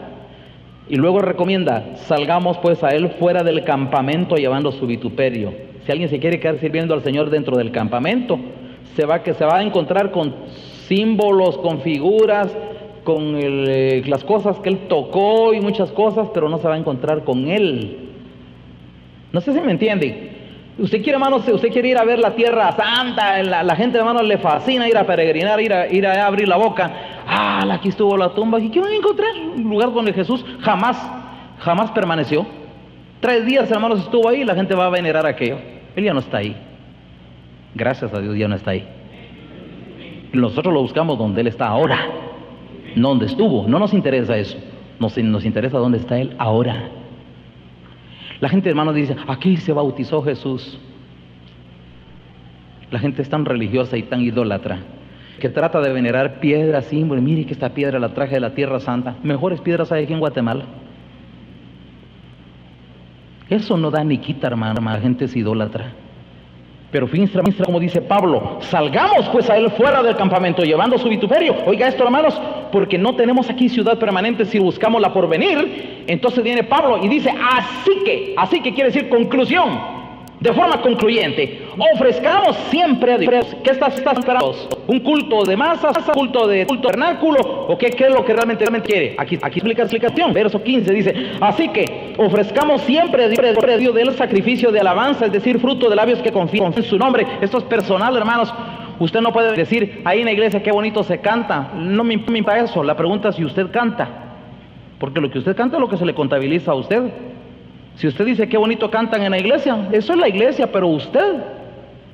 Y luego recomienda, salgamos pues a él fuera del campamento llevando su vituperio. Si alguien se quiere quedar sirviendo al Señor dentro del campamento, se va a encontrar con símbolos, con figuras, con las cosas que él tocó y muchas cosas, pero no se va a encontrar con él. No sé si me entienden. Usted quiere, hermanos, usted quiere ir a ver la tierra santa, la gente, hermanos, le fascina ir a peregrinar, ir a abrir la boca. Aquí estuvo la tumba. ¿Y qué van a encontrar? Un lugar donde Jesús jamás permaneció. 3 días, hermanos, estuvo ahí y la gente va a venerar aquello. Él ya no está ahí. Gracias a Dios ya no está ahí. Nosotros lo buscamos donde él está ahora. No donde estuvo, no nos interesa eso, nos interesa dónde está él ahora. La gente, hermanos, dice, aquí se bautizó Jesús. La gente es tan religiosa y tan idólatra que trata de venerar piedras, símbolos. Mire que esta piedra la traje de la Tierra Santa. Mejores piedras hay aquí en Guatemala. Eso no da ni quita, hermano, la gente es idólatra. Pero fíjense como dice Pablo, salgamos pues a él fuera del campamento, llevando su vituperio. Oiga esto, hermanos, porque no tenemos aquí ciudad permanente si buscamos la porvenir. Entonces viene Pablo y dice, así que quiere decir conclusión. De forma concluyente, ofrezcamos siempre a Dios. ¿Qué estás esperando? ¿Un culto de masas? ¿Un culto vernáculo? ¿O qué es lo que realmente quiere? Aquí explica explicación. Verso 15 dice, así que ofrezcamos siempre a Dios del sacrificio de alabanza, es decir, fruto de labios que confían en su nombre. Esto es personal, hermanos. Usted no puede decir, ahí en la iglesia qué bonito se canta. No me importa eso. La pregunta es si usted canta. Porque lo que usted canta es lo que se le contabiliza a usted. Si usted dice qué bonito cantan en la iglesia, eso es la iglesia, pero usted,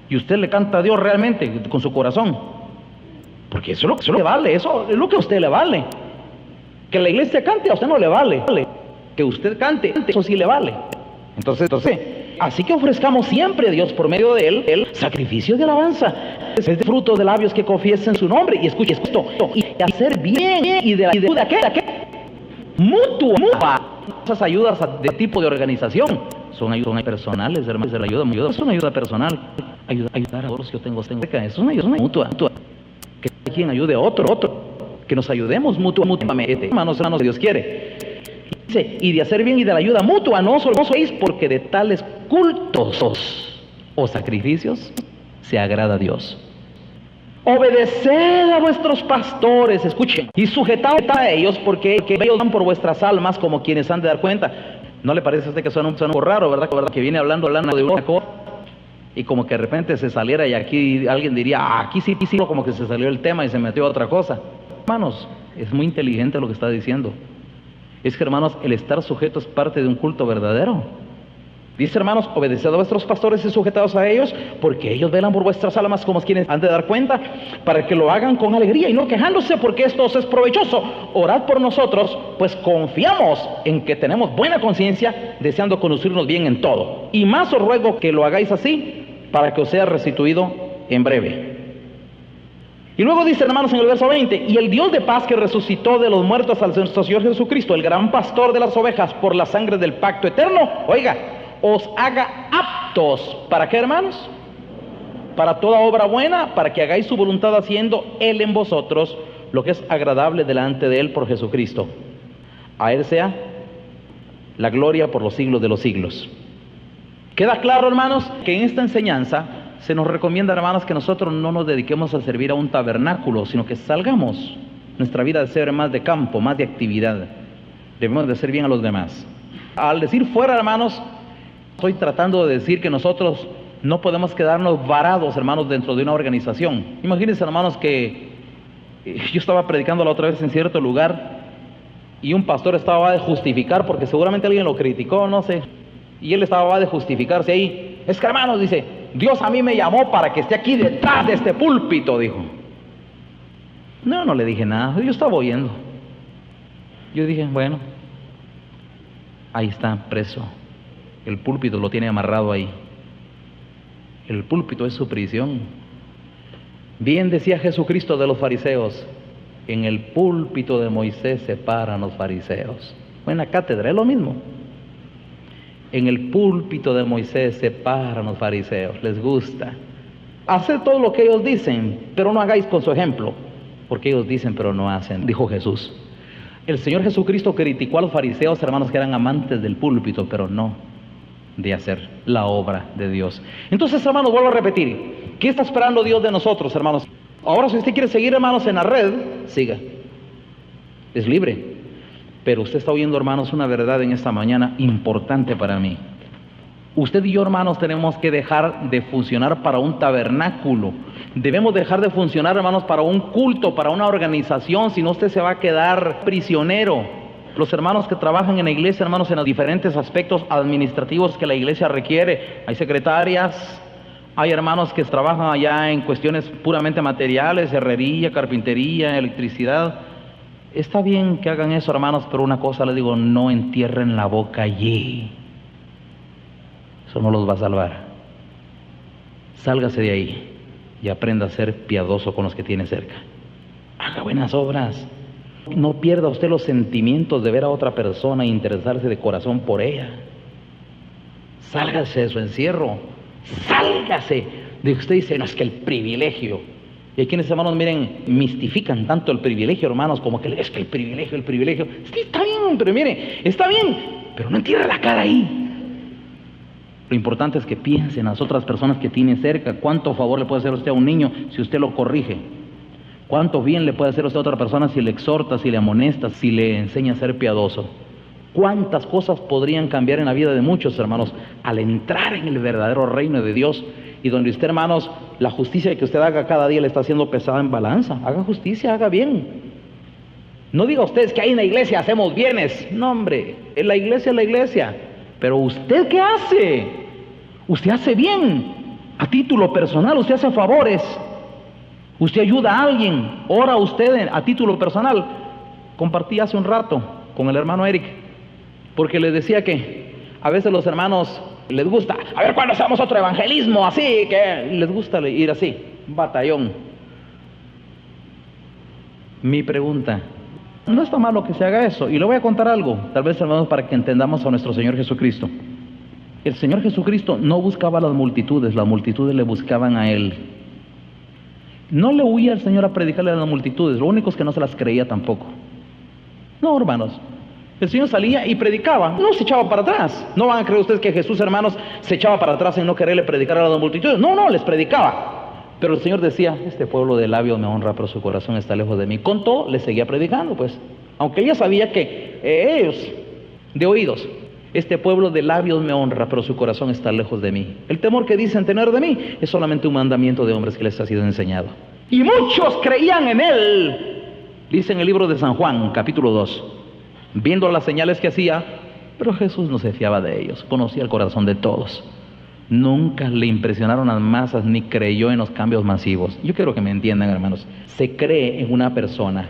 y usted le canta a Dios realmente con su corazón, porque eso es lo que vale, eso es lo que a usted le vale. Que la iglesia cante a usted no le vale, que usted cante, eso sí le vale. Entonces, así que ofrezcamos siempre a Dios por medio de él el sacrificio de alabanza, es el fruto de labios que confiesen su nombre. Y escuche esto, y hacer bien y de ayuda ¿qué? Mutua. Esas ayudas de tipo de organización son ayudas personales, hermanos. La ayuda es una ayuda personal. Ayudar a otros que yo tengo cerca. Es una ayuda mutua. Que quien ayude a otro. Que nos ayudemos mutuamente. Hermanos, Dios quiere. Dice, y de hacer bien y de la ayuda mutua, no sois, porque de tales cultos o sacrificios se agrada a Dios. Obedeced a vuestros pastores, escuchen, y sujetaos a ellos, porque ellos dan por vuestras almas como quienes han de dar cuenta. ¿No le parece a usted que suena un poco raro, verdad? Que viene hablando de una cosa, y como que de repente se saliera, y aquí alguien diría, aquí sí, como que se salió el tema y se metió a otra cosa. Hermanos, es muy inteligente lo que está diciendo. Es que, hermanos, el estar sujeto es parte de un culto verdadero. Dice, hermanos, obedeced a vuestros pastores y sujetaos a ellos, porque ellos velan por vuestras almas como quienes han de dar cuenta, para que lo hagan con alegría y no quejándose, porque esto os es provechoso. Orad por nosotros, pues confiamos en que tenemos buena conciencia, deseando conducirnos bien en todo. Y más os ruego que lo hagáis así, para que os sea restituido en breve. Y luego dice, hermanos, en el verso 20, y el Dios de paz que resucitó de los muertos al nuestro Señor Jesucristo, el gran pastor de las ovejas, por la sangre del pacto eterno, oiga, os haga aptos, ¿para qué, hermanos? Para toda obra buena, para que hagáis su voluntad, haciendo Él en vosotros lo que es agradable delante de Él por Jesucristo. A Él sea la gloria por los siglos de los siglos. Queda claro, hermanos, que en esta enseñanza se nos recomienda, hermanos, que nosotros no nos dediquemos a servir a un tabernáculo, sino que salgamos. Nuestra vida debe ser más de campo, más de actividad. Debemos de hacer bien a los demás. Al decir fuera, hermanos, estoy tratando de decir que nosotros no podemos quedarnos varados, hermanos, dentro de una organización. Imagínense, hermanos, que yo estaba predicando la otra vez en cierto lugar y un pastor estaba de justificar, porque seguramente alguien lo criticó, no sé, y él estaba de justificarse ahí. Es que, hermanos, dice, Dios a mí me llamó para que esté aquí detrás de este púlpito, dijo. No le dije nada, yo estaba oyendo. Yo dije, bueno, ahí está, preso. El púlpito lo tiene amarrado ahí. El púlpito es su prisión. Bien decía Jesucristo de los fariseos, en el púlpito de Moisés se paran los fariseos. Buena cátedra, es lo mismo. En el púlpito de Moisés se paran los fariseos, les gusta. Haced todo lo que ellos dicen, pero no hagáis con su ejemplo, porque ellos dicen pero no hacen, dijo Jesús. El Señor Jesucristo criticó a los fariseos, hermanos, que eran amantes del púlpito, pero no de hacer la obra de Dios. Entonces, hermanos, vuelvo a repetir, ¿qué está esperando Dios de nosotros, hermanos? Ahora, si usted quiere seguir, hermanos, en la red, siga. Es libre. Pero usted está oyendo, hermanos, una verdad en esta mañana importante para mí. Usted y yo, hermanos, tenemos que dejar de funcionar para un tabernáculo. Debemos dejar de funcionar, hermanos, para un culto, para una organización, si no usted se va a quedar prisionero. Los hermanos que trabajan en la iglesia, hermanos, en los diferentes aspectos administrativos que la iglesia requiere. Hay secretarias, hay hermanos que trabajan allá en cuestiones puramente materiales, herrería, carpintería, electricidad. Está bien que hagan eso, hermanos, pero una cosa les digo, no entierren la boca allí. Eso no los va a salvar. Sálgase de ahí y aprenda a ser piadoso con los que tiene cerca. Haga buenas obras. No pierda usted los sentimientos de ver a otra persona e interesarse de corazón por ella. Sálgase de su encierro. Sálgase de que usted dice, no, es que el privilegio. Y hay quienes, hermanos, miren, mistifican tanto el privilegio, hermanos, como que es que el privilegio. Sí, está bien, pero mire, está bien, pero no entierre la cara ahí. Lo importante es que piensen en las otras personas que tiene cerca. ¿Cuánto favor le puede hacer usted a un niño si usted lo corrige? ¿Cuánto bien le puede hacer usted a otra persona si le exhorta, si le amonesta, si le enseña a ser piadoso? ¿Cuántas cosas podrían cambiar en la vida de muchos, hermanos, al entrar en el verdadero reino de Dios? Y donde usted, hermanos, la justicia que usted haga cada día le está haciendo pesada en balanza. Haga justicia, haga bien. No diga usted que ahí en la iglesia hacemos bienes. No, hombre, en la iglesia es la iglesia. Pero ¿usted qué hace? Usted hace bien. A título personal, usted hace favores. Usted ayuda a alguien. Ora usted a título personal. Compartí hace un rato con el hermano Eric, porque les decía que a veces los hermanos les gusta, a ver cuándo hacemos otro evangelismo, así que les gusta ir así, batallón. Mi pregunta, no está malo que se haga eso, y le voy a contar algo, tal vez, hermanos, para que entendamos a nuestro Señor Jesucristo. El Señor Jesucristo no buscaba a las multitudes le buscaban a Él. No le huía el Señor a predicarle a las multitudes, lo único es que no se las creía tampoco. No, hermanos, el Señor salía y predicaba, no se echaba para atrás. No van a creer ustedes que Jesús, hermanos, se echaba para atrás en no quererle predicar a las multitudes. No, les predicaba. Pero el Señor decía, este pueblo de labios me honra, pero su corazón está lejos de mí. Con todo, le seguía predicando, pues. Aunque ella sabía que ellos, de oídos, este pueblo de labios me honra, pero su corazón está lejos de mí. El temor que dicen tener de mí es solamente un mandamiento de hombres que les ha sido enseñado. Y muchos creían en Él, dice en el libro de San Juan, capítulo 2. Viendo las señales que hacía, pero Jesús no se fiaba de ellos, conocía el corazón de todos. Nunca le impresionaron las masas ni creyó en los cambios masivos. Yo quiero que me entiendan, hermanos. Se cree en una persona.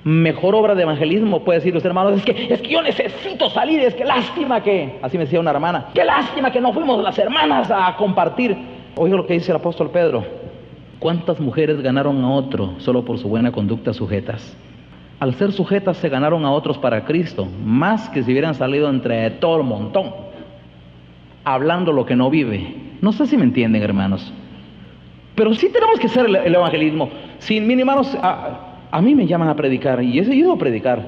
Mejor obra de evangelismo puede decir usted, hermanos, es que yo necesito salir, es que lástima que, así me decía una hermana, qué lástima que no fuimos las hermanas a compartir. Oiga lo que dice el apóstol Pedro. ¿Cuántas mujeres ganaron a otro solo por su buena conducta sujetas? Al ser sujetas se ganaron a otros para Cristo, más que si hubieran salido entre todo el montón, hablando lo que no vive. No sé si me entienden, hermanos. Pero sí tenemos que hacer el evangelismo. Si, hermanos, a mí me llaman a predicar, y he seguido a predicar,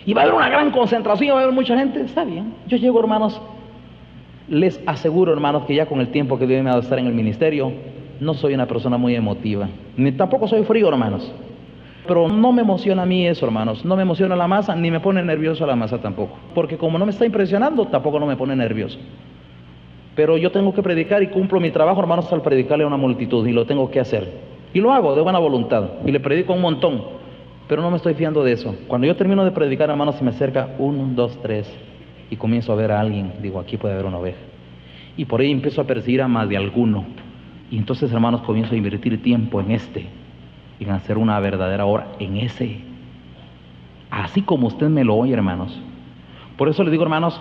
y va a haber una gran concentración, va a haber mucha gente, está bien. Yo llego, hermanos, les aseguro, hermanos, que ya con el tiempo que Dios me ha dado estar en el ministerio, no soy una persona muy emotiva, ni tampoco soy frío, hermanos. Pero no me emociona a mí eso, hermanos. No me emociona la masa, ni me pone nervioso la masa tampoco. Porque como no me está impresionando, tampoco no me pone nervioso. Pero yo tengo que predicar y cumplo mi trabajo, hermanos, al predicarle a una multitud. Y lo tengo que hacer. Y lo hago de buena voluntad. Y le predico un montón. Pero no me estoy fiando de eso. Cuando yo termino de predicar, hermanos, se me acerca 1, 2, 3. Y comienzo a ver a alguien. Digo, aquí puede haber una oveja. Y por ahí empiezo a percibir a más de alguno. Y entonces, hermanos, comienzo a invertir tiempo en en hacer una verdadera obra en ese, así como usted me lo oye, hermanos. Por eso les digo, hermanos,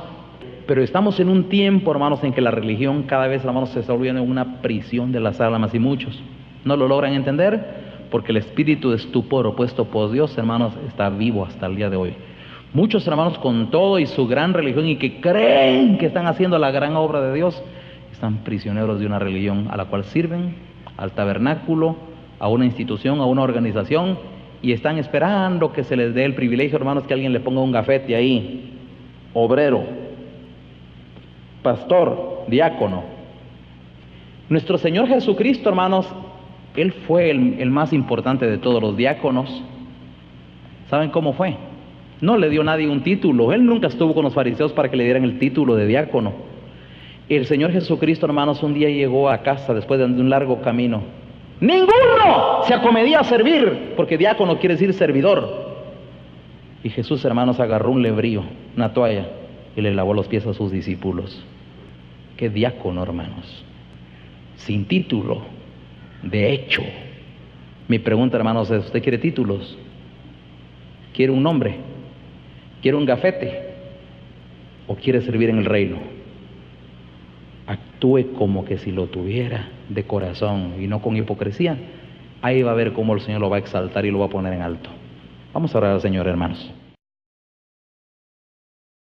pero estamos en un tiempo, hermanos, en que la religión cada vez, hermanos, se está volviendo una prisión de las almas, y muchos no lo logran entender porque el espíritu de estupor opuesto por Dios, hermanos, está vivo hasta el día de hoy. Muchos, hermanos, con todo y su gran religión y que creen que están haciendo la gran obra de Dios, están prisioneros de una religión a la cual sirven, al tabernáculo, a una institución, a una organización, y están esperando que se les dé el privilegio, hermanos, que alguien le ponga un gafete ahí, obrero, pastor, diácono. Nuestro Señor Jesucristo, hermanos, Él fue el más importante de todos los diáconos. ¿Saben cómo fue? No le dio a nadie un título. Él nunca estuvo con los fariseos para que le dieran el título de diácono. El Señor Jesucristo, hermanos, un día llegó a casa después de un largo camino. Ninguno se acomedía a servir, porque diácono quiere decir servidor. Y Jesús, hermanos, agarró un lebrío, una toalla, y le lavó los pies a sus discípulos. Qué diácono, hermanos, sin título, de hecho. Mi pregunta, hermanos, es: ¿usted quiere títulos? ¿Quiere un nombre? ¿Quiere un gafete? ¿O quiere servir en el reino? Actúe como que si lo tuviera de corazón y no con hipocresía. Ahí va a ver cómo el Señor lo va a exaltar y lo va a poner en alto. Vamos a orar al Señor, hermanos.